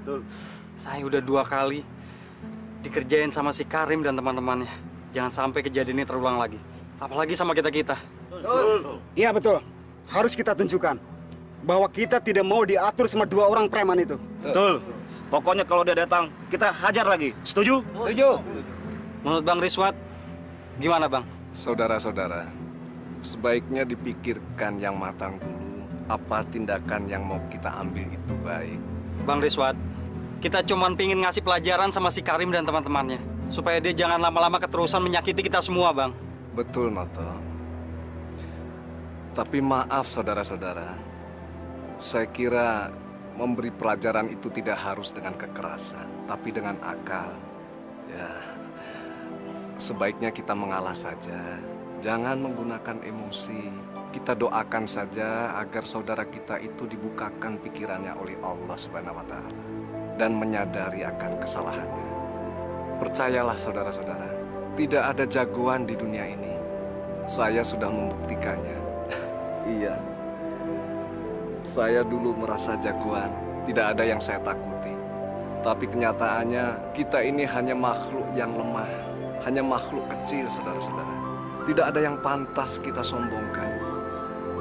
Betul.
Saya udah 2 kali dikerjain sama si Karim dan teman-temannya. Jangan sampai kejadian ini terulang lagi. Apalagi sama kita-kita.
Betul.
Iya, betul. Harus kita tunjukkan bahwa kita tidak mau diatur sama 2 orang preman itu.
Betul. Pokoknya kalau dia datang, kita hajar lagi. Setuju?
Setuju.
Menurut Bang Riswat, gimana, Bang?
Saudara-saudara, sebaiknya dipikirkan yang matang dulu. Apa tindakan yang mau kita ambil itu baik.
Bang Riswat, kita cuman pingin ngasih pelajaran sama si Karim dan teman-temannya. Supaya dia jangan lama-lama keterusan menyakiti kita semua, Bang.
Betul, Noto. Tapi maaf saudara-saudara, saya kira memberi pelajaran itu tidak harus dengan kekerasan, tapi dengan akal. Ya, sebaiknya kita mengalah saja, jangan menggunakan emosi. Kita doakan saja agar saudara kita itu dibukakan pikirannya oleh Allah Subhanahu wa Ta'ala dan menyadari akan kesalahannya. Percayalah saudara-saudara, tidak ada jagoan di dunia ini. Saya sudah membuktikannya. Iya, saya dulu merasa jagoan, tidak ada yang saya takuti. Tapi kenyataannya kita ini hanya makhluk yang lemah, hanya makhluk kecil saudara-saudara. Tidak ada yang pantas kita sombongkan.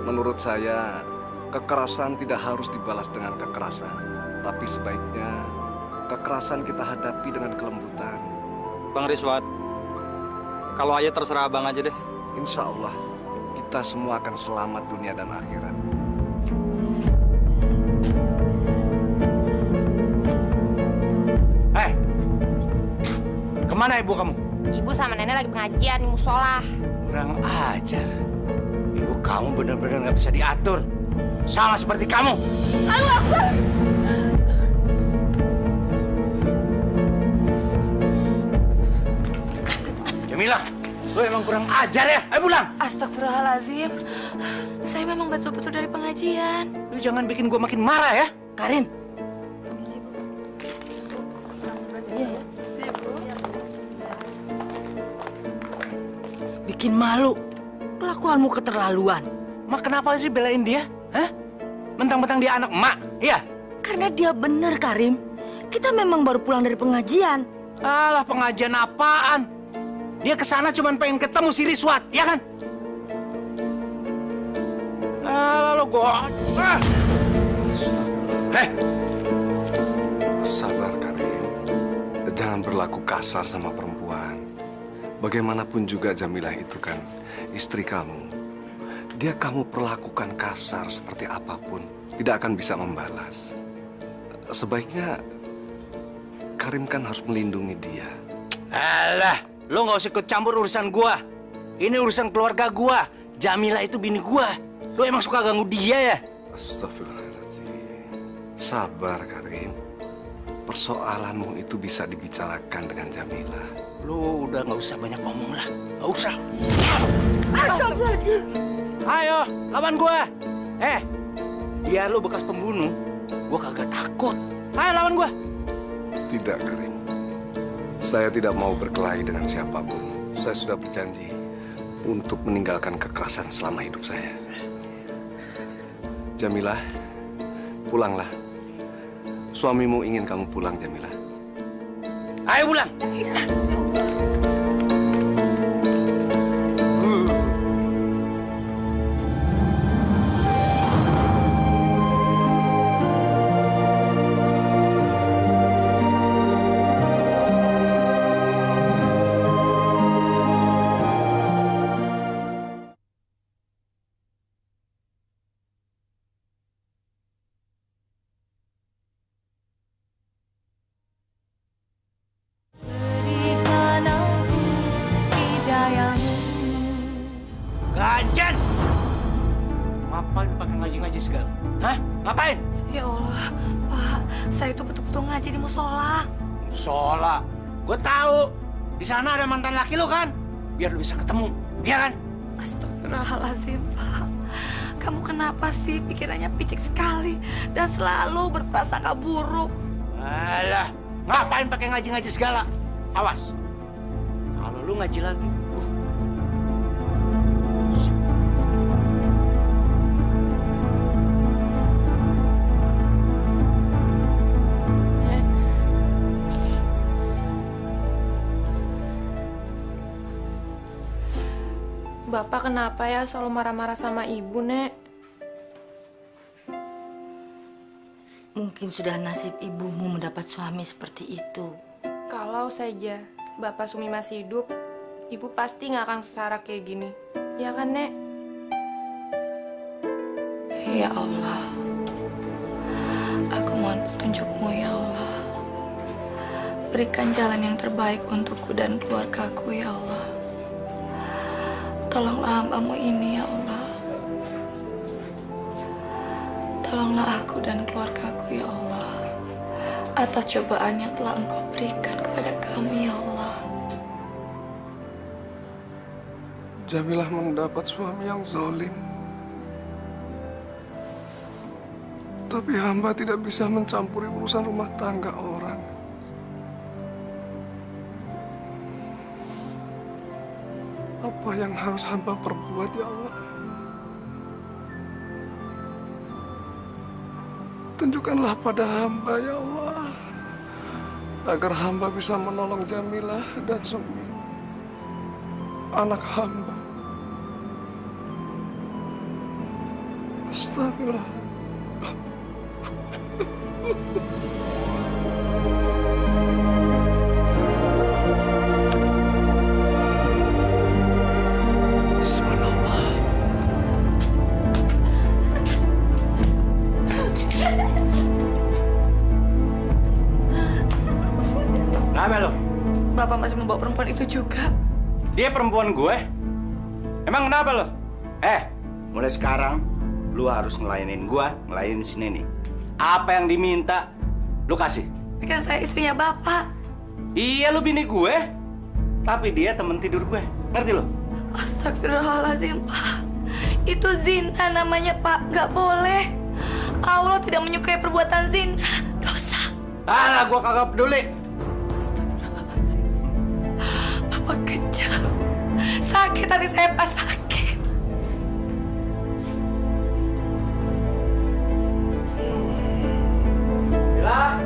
Menurut saya, kekerasan tidak harus dibalas dengan kekerasan. Tapi sebaiknya kekerasan kita hadapi dengan kelembutan.
Bang Rizwan, kalau aja terserah abang aja deh.
Insya Allah, kita semua akan selamat dunia dan akhirat.
Kemana ibu kamu?
Ibu sama nenek lagi pengajian di musola.
Kurang ajar. Ibu kamu benar-benar nggak bisa diatur. Sama seperti kamu.
Allahu Akbar.
Jamilah, lu emang kurang ajar ya? Ayo pulang.
Astagfirullahaladzim. Saya memang betul-betul dari pengajian.
Lu jangan bikin gua makin marah ya.
Karin. Bikin malu. Kelakuanmu keterlaluan.
Mak kenapa sih belain dia? Hah? Mentang-mentang dia anak emak, iya?
Karena dia bener, Karim. Kita memang baru pulang dari pengajian.
Alah, pengajian apaan? Dia kesana cuma pengen ketemu si Rizwan, ya kan? Alah, lo gua...
Sabar, Karim. Jangan berlaku kasar sama perempuan. Bagaimanapun juga Jamilah itu kan istri kamu. Dia kamu perlakukan kasar seperti apapun, tidak akan bisa membalas. Sebaiknya Karim kan harus melindungi dia.
Alah, lo nggak usah ikut campur urusan gua. Ini urusan keluarga gua. Jamilah itu bini gua. Lo emang suka ganggu dia ya?
Astagfirullahaladzim. Sabar, Karim. Persoalanmu itu bisa dibicarakan dengan Jamilah.
Lo udah nggak usah banyak ngomong lah. Nggak usah.
Astagfirullahaladzim.
Ayo, lawan gua. Biar lo bekas pembunuh, gua kagak takut. Ayo lawan gua.
Tidak, Karim. Saya tidak mau berkelahi dengan siapapun. Saya sudah berjanji untuk meninggalkan kekerasan selama hidup saya. Jamilah, pulanglah. Suamimu ingin kamu pulang, Jamilah.
Ayo pulang. Ganjen! Ngapain pakai ngaji-ngaji segala? Hah? Ngapain?
Ya Allah, Pak, saya itu betul-betul ngaji di musola.
Musola? Gue tahu. Di sana ada mantan laki lo kan? Biar lo bisa ketemu, iya kan?
Astagfirullahaladzim, Pak. Kamu kenapa sih pikirannya picik sekali dan selalu berprasangka buruk?
Alah, ngapain pakai ngaji-ngaji segala? Awas, kalau lu ngaji lagi,
Bapak kenapa ya selalu marah-marah sama ibu, Nek?
Mungkin sudah nasib ibumu mendapat suami seperti itu.
Kalau saja Bapak Sumi masih hidup, ibu pasti nggak akan sengsara kayak gini. Ya kan, Nek?
Ya Allah, aku mohon petunjukmu ya Allah. Berikan jalan yang terbaik untukku dan keluargaku ya Allah. Tolonglah hamba-Mu ini, ya Allah. Tolonglah aku dan keluargaku, ya Allah, atas cobaan yang telah Engkau berikan kepada kami, ya Allah.
Jamilah mendapat suami yang zalim. Tapi hamba tidak bisa mencampuri urusan rumah tangga orang. Apa yang harus hamba perbuat, ya Allah? Tunjukkanlah pada hamba, ya Allah, agar hamba bisa menolong Jamilah dan Sumi, anak hamba. Astagfirullah. Subhanallah.
Kenapa lo?
Bapak masih membawa perempuan itu juga.
Dia perempuan gue? Emang kenapa lo? Mulai sekarang lu harus ngelayanin gue, ngelayanin si Neni. Apa yang diminta, lu kasih.
Kan saya istrinya Bapak.
Iya, lu bini gue. Tapi dia temen tidur gue. Ngerti lo?
Astagfirullahaladzim, Pak. Itu zina namanya, Pak. Nggak boleh. Allah tidak menyukai perbuatan zina. Dosa.
Alah, gue kagak peduli.
Astagfirullahaladzim. Bapak kejam. Sakit hati saya, Pak. Sakit.
Mila.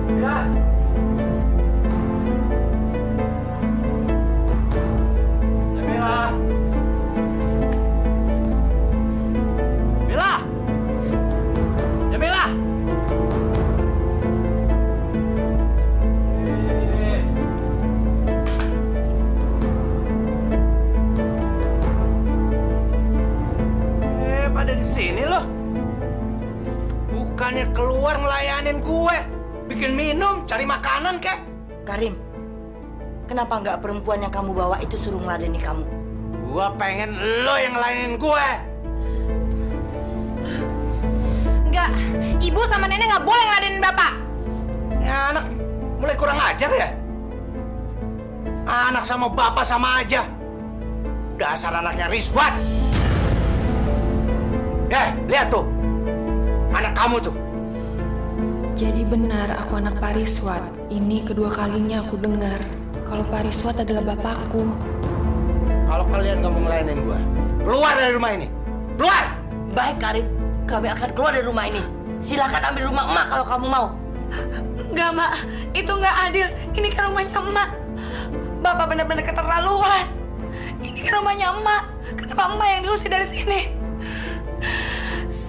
Mila. Mila. Mila. Mila. Pada di sini loh. Bukannya keluar ngelayanin gue, bikin minum, cari makanan kek.
Karim, kenapa nggak perempuan yang kamu bawa itu suruh ngeladeni kamu?
Gua pengen lo yang ngelayanin gue.
Enggak, ibu sama nenek nggak boleh ngeladenin bapak.
Ya, anak mulai kurang ajar ya. Anak sama bapak sama aja. Dasar anaknya Rizwan. Lihat tuh. Anak kamu tuh.
Jadi benar aku anak Pak Rizwan. Ini kedua kalinya aku dengar kalau Pak Rizwan adalah bapakku.
Kalau kalian nggak mau ngelayanin gue, keluar dari rumah ini. Keluar!
Baik, Karim. Kami akan keluar dari rumah ini. Silakan ambil rumah emak kalau kamu mau.
Enggak, Mak. Itu nggak adil. Ini kan rumahnya emak. Bapak benar-benar keterlaluan. Ini kan rumahnya emak. Kenapa emak yang diusir dari sini?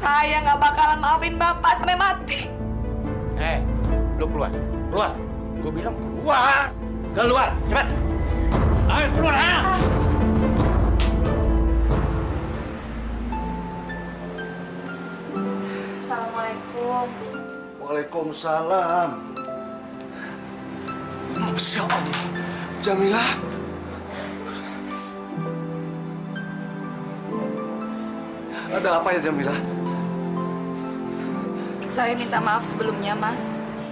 Saya nggak bakalan maafin Bapak sampai mati.
Lu keluar. Keluar. Gue bilang keluar. Keluar, cepat. Ayo, keluar, ayo.
Assalamualaikum.
Waalaikumsalam. Masya Allah. Jamilah. Ada apa ya, Jamilah?
Saya minta maaf sebelumnya, Mas.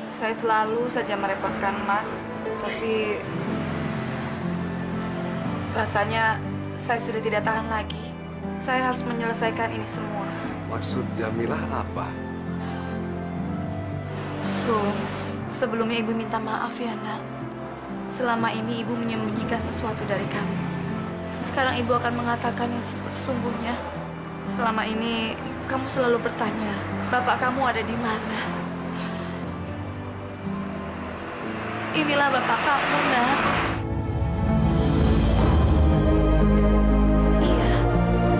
Saya selalu saja merepotkan Mas. Tapi rasanya saya sudah tidak tahan lagi. Saya harus menyelesaikan ini semua.
Maksud Jamilah apa?
Sebelumnya Ibu minta maaf ya, Nak. Selama ini Ibu menyembunyikan sesuatu dari kami. Sekarang Ibu akan mengatakan yang sesungguhnya. Selama ini kamu selalu bertanya, Bapak kamu ada di mana? Inilah Bapak kamu, Nak. Iya,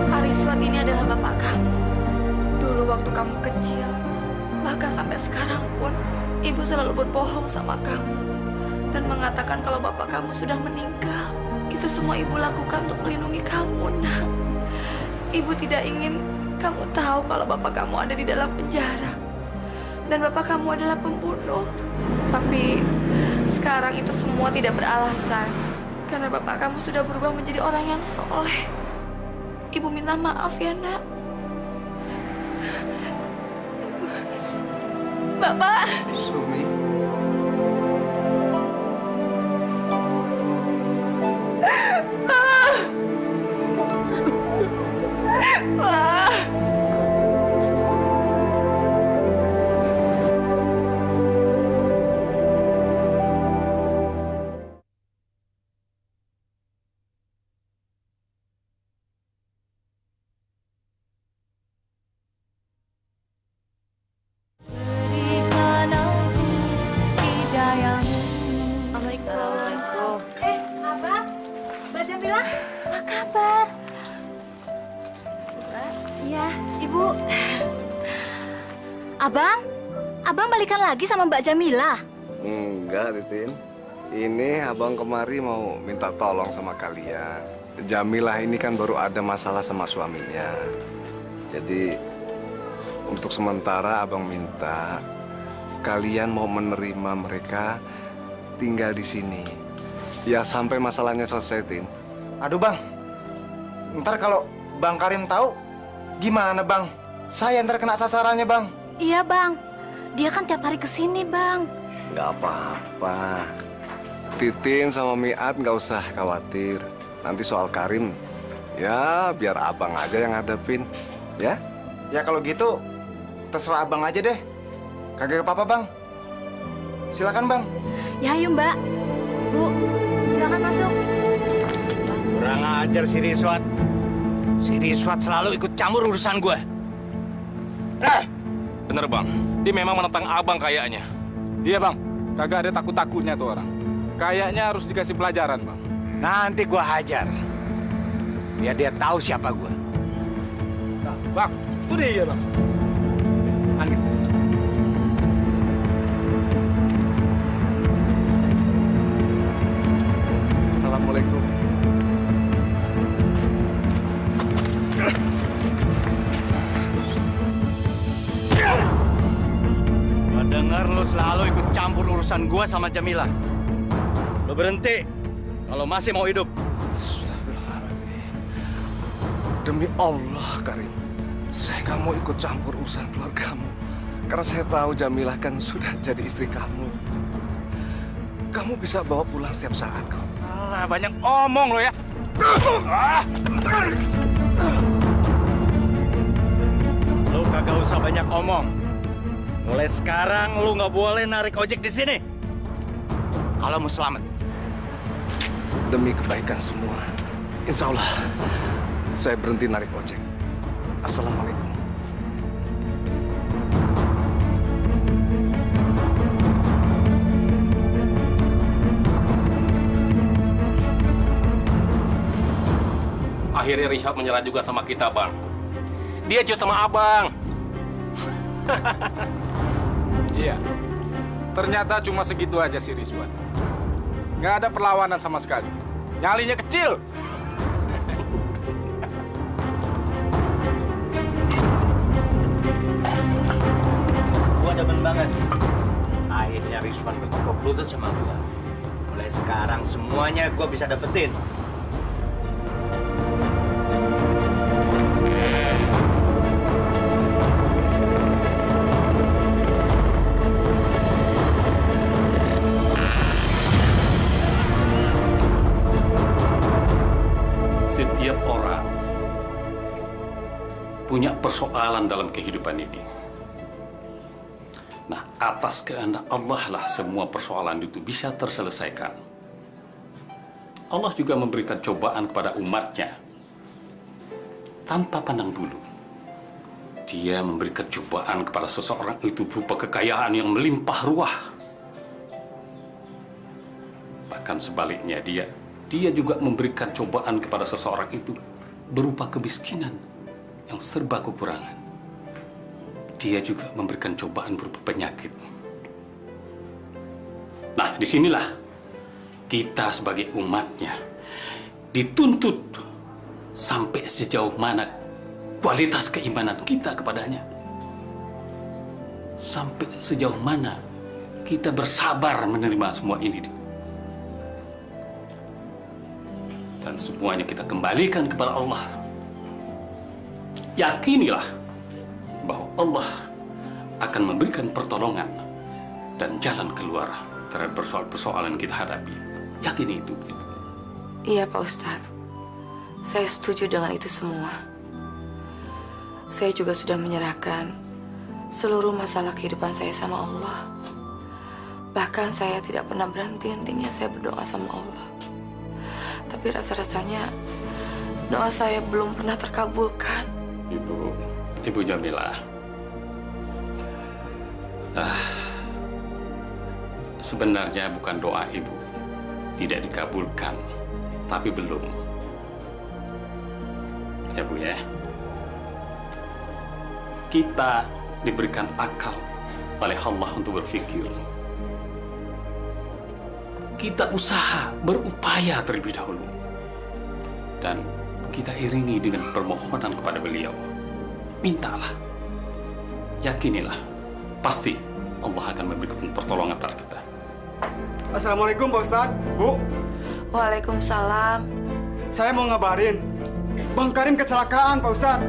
Pak Rizwan ini adalah Bapak kamu. Dulu waktu kamu kecil, bahkan sampai sekarang pun, Ibu selalu berbohong sama kamu dan mengatakan kalau Bapak kamu sudah meninggal. Itu semua Ibu lakukan untuk melindungi kamu, Nak. Ibu tidak ingin kamu tahu kalau Bapak kamu ada di dalam penjara. Dan Bapak kamu adalah pembunuh. Tapi sekarang itu semua tidak beralasan. Karena bapak kamu sudah berubah menjadi orang yang soleh. Ibu minta maaf ya, Nak. Bapak.
Sumi.
Assalamualaikum. Abang, Mbak Jamila, apa kabar? Iya, Ibu.
Abang balikan lagi sama Mbak Jamila?
Enggak, Titin. Ini abang kemari mau minta tolong sama kalian. Jamilah ini kan baru ada masalah sama suaminya. Jadi, untuk sementara abang minta kalian mau menerima mereka tinggal di sini. Ya sampai masalahnya selesai, Tin.
Aduh, Bang. Ntar kalau Bang Karim tahu, gimana, Bang? Saya ntar kena sasarannya, Bang.
Iya, Bang. Dia kan tiap hari kesini, Bang.
Nggak apa-apa. Titin sama Miat nggak usah khawatir. Nanti soal Karim, ya biar abang aja yang hadapin, ya?
Ya kalau gitu, terserah abang aja deh. Kagak apa-apa, Bang. Silakan, Bang.
Ya, ayo, Mbak. Bu, silakan masuk.
Kurang ajar si Rizwan. Si Rizwan selalu ikut campur urusan gue.
Bener, Bang. Dia memang menentang abang kayaknya.
Iya, Bang. Kagak ada takut-takutnya tuh orang. Kayaknya harus dikasih pelajaran, Bang.
Nanti gue hajar. Biar dia tahu siapa gue.
Nah, Bang, itu dia, Bang. Angin.
Assalamualaikum.
Gue dengar lo selalu ikut campur urusan gue sama Jamila. Lo berhenti kalau masih mau hidup.
Demi Allah, Karim. Saya nggak mau ikut campur urusan keluargamu. Karena saya tahu Jamilah kan sudah jadi istri kamu. Kamu bisa bawa pulang setiap saat kok.
Alah, banyak omong lo ya. Lo kagak usah banyak omong. Mulai sekarang lo nggak boleh narik ojek di sini. Kalau mau selamat.
Demi kebaikan semua, insya Allah saya berhenti narik ojek. Assalamualaikum.
Akhirnya Rizwan menyerah juga sama kita, Bang. Dia jauh sama abang.
Iya. Ternyata cuma segitu aja si Rizwan. Nggak ada perlawanan sama sekali. Nyalinya kecil.
Gua demen banget. Akhirnya Rizwan bertekuk lutut sama gua. Mulai sekarang semuanya gua bisa dapetin.
Setiap orang punya persoalan dalam kehidupan ini. Nah, atas kehendak Allah lah semua persoalan itu bisa terselesaikan. Allah juga memberikan cobaan kepada umatnya tanpa pandang bulu. Dia memberikan cobaan kepada seseorang itu berupa kekayaan yang melimpah ruah. Bahkan sebaliknya dia juga memberikan cobaan kepada seseorang itu berupa kemiskinan yang serba kekurangan. Dia juga memberikan cobaan berupa penyakit. Nah, disinilah kita sebagai umatnya dituntut sampai sejauh mana kualitas keimanan kita kepadanya. Sampai sejauh mana kita bersabar menerima semua ini. Dan semuanya kita kembalikan kepada Allah. Yakinilah bahwa Allah akan memberikan pertolongan dan jalan keluar terhadap persoalan-persoalan kita hadapi. Yakini itu, Ibu.
Iya, Pak Ustadz. Saya setuju dengan itu semua. Saya juga sudah menyerahkan seluruh masalah kehidupan saya sama Allah. Bahkan saya tidak pernah berhenti-hentinya saya berdoa sama Allah. Tapi rasa-rasanya doa saya belum pernah terkabulkan.
Ibu Jamilah. Sebenarnya bukan doa Ibu tidak dikabulkan, tapi belum. Ya Bu ya. Kita diberikan akal oleh Allah untuk berpikir. Kita usaha, berupaya terlebih dahulu. Dan kita iringi dengan permohonan kepada beliau. Mintalah. Yakinilah. Pasti Allah akan memberikan pertolongan pada kita.
Assalamualaikum Pak Ustadz, Bu.
Waalaikumsalam.
Saya mau ngabarin, Bang Karim kecelakaan, Pak Ustadz.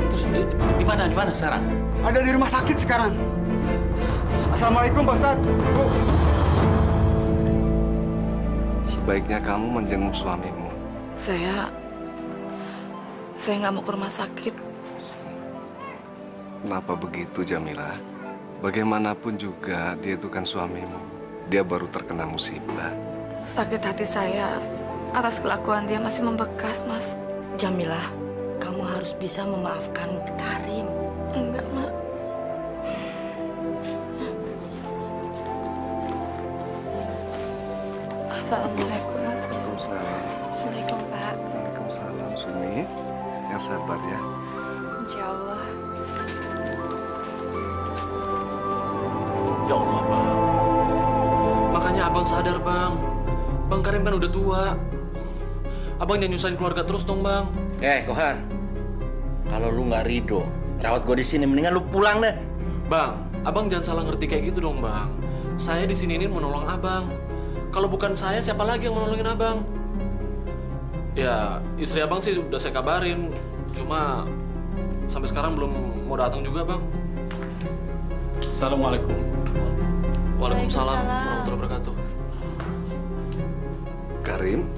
Terus di mana sekarang?
Ada di rumah sakit sekarang. Assalamualaikum Pak Ustadz, Bu.
Sebaiknya kamu menjenguk suamimu.
Saya nggak mau ke rumah sakit.
Kenapa begitu, Jamilah? Bagaimanapun juga dia itu kan suamimu. Dia baru terkena musibah.
Sakit hati saya atas kelakuan dia masih membekas, Mas.
Jamilah, kamu harus bisa memaafkan Karim.
Enggak, Mak. Assalamualaikum.
Waalaikumsalam.
Assalamualaikum, Pak.
Waalaikumsalam, Sumi. Yang sabar ya.
Insya Allah.
Ya Allah, Bang. Makanya Abang sadar, Bang. Bang Karim kan udah tua. Abang jangan nyusahin keluarga terus dong, Bang.
Kohar. Kalau lu nggak ridho, rawat gue di sini, mendingan lu pulang deh.
Bang, Abang jangan salah ngerti kayak gitu dong, Bang. Saya di sini ini mau nolong Abang. Kalau bukan saya, siapa lagi yang mau nolongin Abang? Ya, istri Abang sih udah saya kabarin. Cuma sampai sekarang belum mau datang juga, Bang.
Assalamualaikum.
Waalaikumsalam warahmatullahi wabarakatuh.
Karim,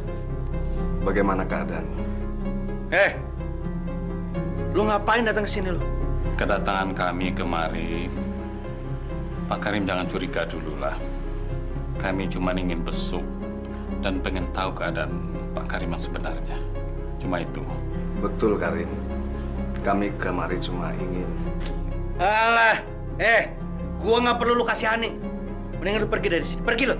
bagaimana keadaanmu?
Lu ngapain datang ke sini lu?
Kedatangan kami kemari, Pak Karim jangan curiga dulu lah. Kami cuma ingin besuk dan pengen tahu keadaan Pak Karim yang sebenarnya. Cuma itu.
Betul, Karim. Kami kemari cuma ingin...
Alah, gua nggak perlu lu kasihani. Mendingan lu pergi dari sini. Pergi lu.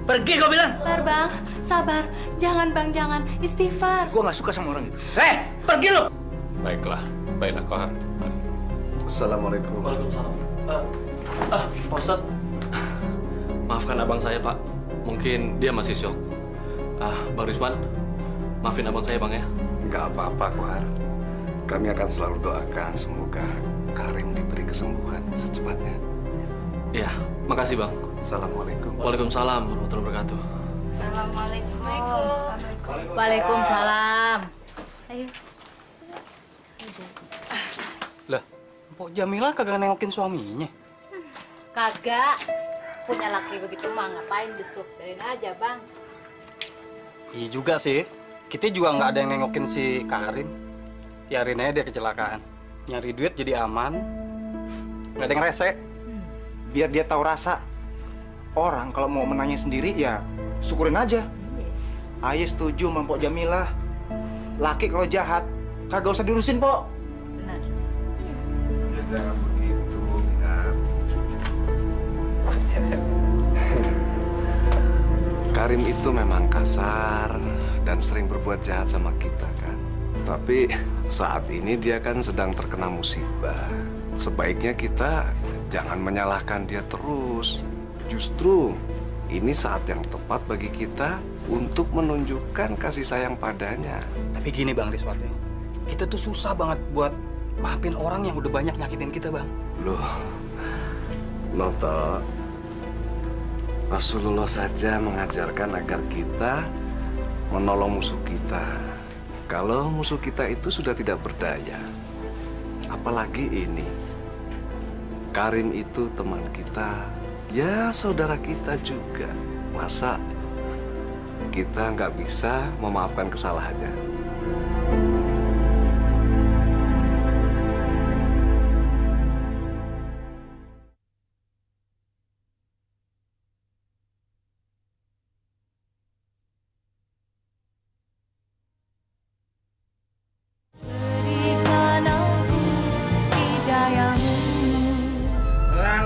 Pergi gua bilang.
Sabar, Bang. Sabar. Jangan, Bang, jangan. Istighfar.
Gua nggak suka sama orang itu. Pergi lu.
Baiklah Kohar. Mari.
Assalamualaikum.
Waalaikumsalam. Pak Ustadz. Maafkan abang saya, Pak. Mungkin dia masih syok. Bang Rizwan, maafin abang saya, Bang, ya.
Nggak apa-apa, Kohar. Kami akan selalu doakan semoga Karim diberi kesembuhan secepatnya.
Iya, makasih, Bang.
Assalamualaikum.
Waalaikumsalam warahmatullahi wabarakatuh.
Assalamualaikum. Waalaikumsalam. Ayo.
Lah, Mpok Jamilah kagak nengokin suaminya.
Kagak. Punya laki begitu mah ngapain besuk? Biarin aja, Bang.
Iya juga sih. Kita juga nggak ada yang nengokin si Karim. Biarin aja dia kecelakaan. Nyari duit jadi aman. Nggak ada yang rese.
Biar dia tahu rasa. Orang kalau mau menanya sendiri ya syukurin aja. Ayo setuju sama Mpok Jamilah. Laki kalau jahat kagak usah diurusin, Pok.
Benar.
Ya jangan begitu, Minat. Karim itu memang kasar dan sering berbuat jahat sama kita kan. Tapi saat ini dia kan sedang terkena musibah. Sebaiknya kita jangan menyalahkan dia terus. Justru ini saat yang tepat bagi kita untuk menunjukkan kasih sayang padanya.
Tapi gini Bang Rizwan, kita tuh susah banget buat maafin orang yang udah banyak nyakitin kita, Bang.
Loh, Noto, Rasulullah saja mengajarkan agar kita menolong musuh kita. Kalau musuh kita itu sudah tidak berdaya, apalagi ini. Karim itu teman kita, ya saudara kita juga. Masa kita nggak bisa memaafkan kesalahannya?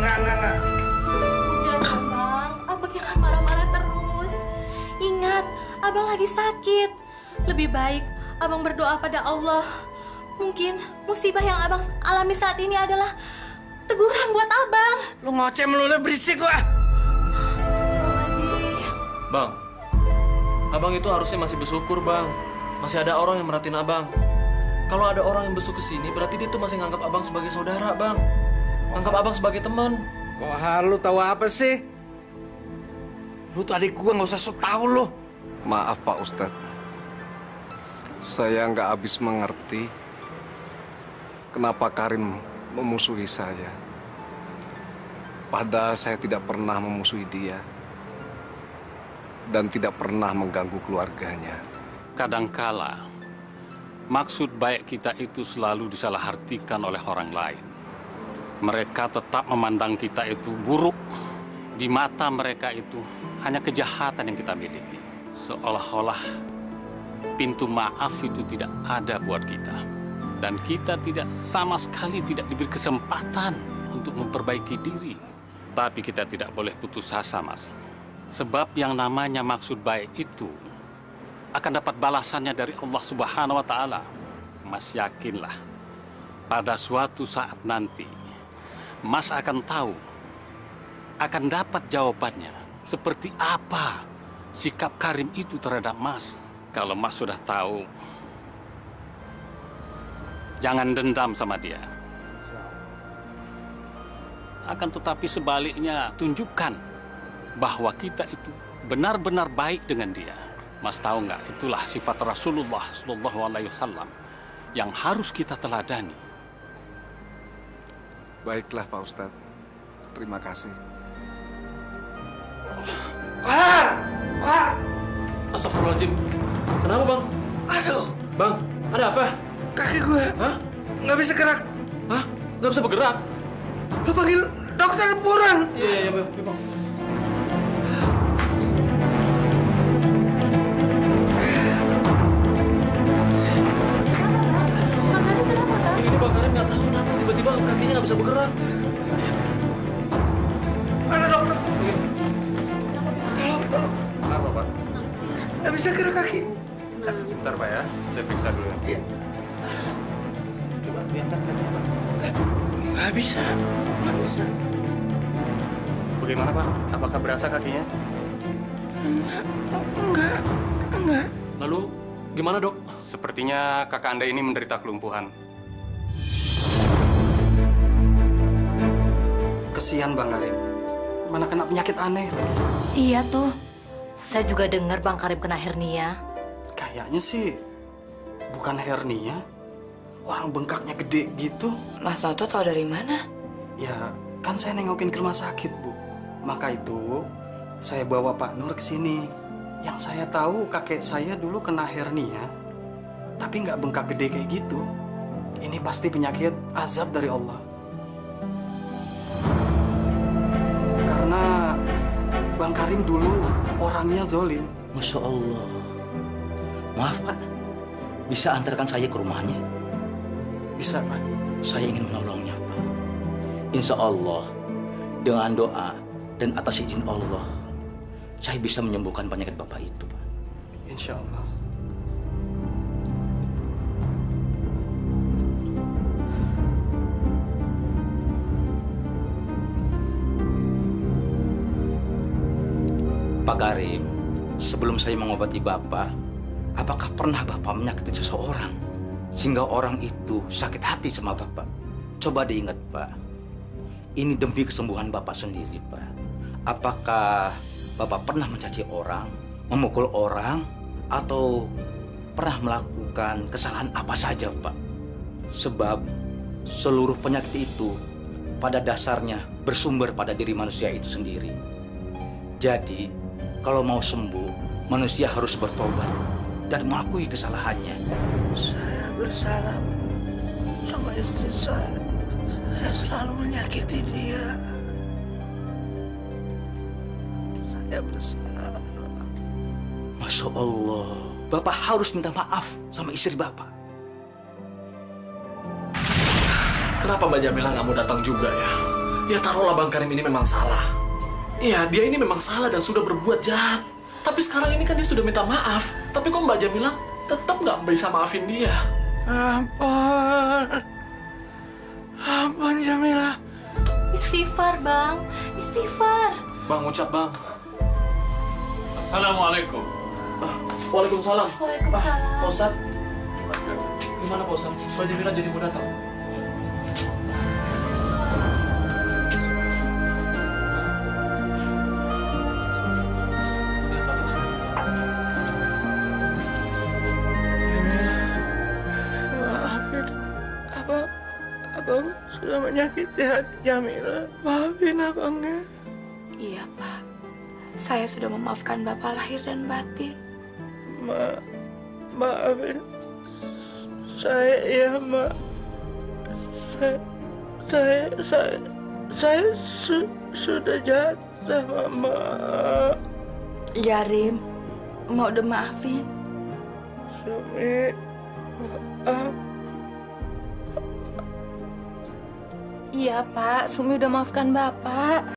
Enggak. Udah dong, Bang. Abang jangan marah-marah terus. Ingat, Abang lagi sakit. Lebih baik Abang berdoa pada Allah. Mungkin musibah yang Abang alami saat ini adalah teguran buat Abang.
Lu ngoceh melulu, berisik gua.
Bang, Abang itu harusnya masih bersyukur, Bang. Masih ada orang yang merhatiin Abang. Kalau ada orang yang besuk ke sini, berarti dia tuh masih nganggap Abang sebagai saudara, Bang. Nganggap Abang sebagai teman.
Kok lu tahu apa sih? Lu tuh adik gua, nggak usah sok tahu lu.
Maaf Pak Ustadz, saya nggak habis mengerti kenapa Karim memusuhi saya. Padahal saya tidak pernah memusuhi dia dan tidak pernah mengganggu keluarganya.
Kadangkala maksud baik kita itu selalu disalahartikan oleh orang lain. Mereka tetap memandang kita itu buruk. Di mata mereka itu hanya kejahatan yang kita miliki. Seolah-olah pintu maaf itu tidak ada buat kita. Dan kita tidak sama sekali tidak diberi kesempatan untuk memperbaiki diri. Tapi kita tidak boleh putus asa, Mas. Sebab yang namanya maksud baik itu akan dapat balasannya dari Allah Subhanahu wa Ta'ala. Mas yakinlah, pada suatu saat nanti Mas akan tahu, akan dapat jawabannya. Seperti apa sikap Karim itu terhadap Mas. Kalau Mas sudah tahu, jangan dendam sama dia. Akan tetapi sebaliknya, tunjukkan bahwa kita itu benar-benar baik dengan dia. Mas tahu nggak, itulah sifat Rasulullah SAW yang harus kita teladani.
Baiklah Pak Ustadz, terima kasih.
Pak! Astagfirullahaladzim. Kenapa, Bang?
Aduh.
Bang, ada apa?
Kaki gue.
Hah?
Nggak bisa gerak.
Hah? Nggak bisa bergerak?
Lu panggil dokter buruan.
Iya, Bang. Ini Bang Karim nggak tahu kenapa tiba-tiba kakinya nggak bisa bergerak.
Mana dokter? Tolong.
Kenapa, Pak?
Nggak bisa gerak kaki.
Sebentar, Pak ya. Saya periksa dulu ya.
Iya.
Coba diangkat kakinya, Pak.
Nggak bisa.
Bagaimana, Pak? Apakah berasa kakinya?
Enggak.
Lalu, gimana, Dok?
Sepertinya kakak Anda ini menderita kelumpuhan.
Kesian Bang Karim. Mana kena penyakit aneh lagi.
Iya tuh. Saya juga dengar Bang Karim kena hernia.
Kayaknya sih bukan hernia. Orang bengkaknya gede gitu.
Mas Noto tahu dari mana?
Ya, kan saya nengokin ke rumah sakit, Bu. Maka itu saya bawa Pak Nur ke sini. Yang saya tahu kakek saya dulu kena hernia, tapi nggak bengkak gede kayak gitu. Ini pasti penyakit azab dari Allah. Karena Bang Karim dulu orangnya zolim.
Masya Allah. Maaf Pak, bisa antarkan saya ke rumahnya?
Bisa Pak.
Saya ingin menolongnya Pak. Insya Allah, dengan doa dan atas izin Allah, saya bisa menyembuhkan penyakit Bapak itu Pak.
Insya Allah.
Pak Karim, sebelum saya mengobati Bapak, apakah pernah Bapak menyakiti seseorang sehingga orang itu sakit hati sama Bapak? Coba diingat Pak, ini demi kesembuhan Bapak sendiri Pak. Apakah Bapak pernah mencaci orang, memukul orang, atau pernah melakukan kesalahan apa saja, Pak. Sebab seluruh penyakit itu pada dasarnya bersumber pada diri manusia itu sendiri. Jadi, kalau mau sembuh, manusia harus bertobat dan mengakui kesalahannya.
Saya bersalah sama istri saya. Saya selalu menyakiti dia. Saya bersalah.
Masya Allah, Bapak harus minta maaf sama istri Bapak.
Kenapa Mbak Jamila nggak mau datang juga ya? Ya taruhlah Bang Karim ini memang salah. Iya, dia ini memang salah dan sudah berbuat jahat. Tapi sekarang ini kan dia sudah minta maaf. Tapi kok Mbak Jamila tetap nggak bisa maafin dia?
Ampun. Ampun, Jamila.
Istighfar, Bang. Istighfar.
Bang, ucap Bang.
Assalamualaikum.
Waalaikumsalam.
Waalaikumsalam.
Pak Ustadz. Gimana Pak Ustadz? Mbak Jamila jadi mau datang?
Maafin. Abang sudah menyakiti hati Jamila. Maafin abangnya.
Iya, Pak. Saya sudah memaafkan Bapak lahir dan batin.
Maafin saya ya, Ma. Saya sudah jahat sama Ma.
Ya, Rim. Mau udah maafin?
Sumi, maaf.
Iya, Pak. Sumi udah maafkan Bapak.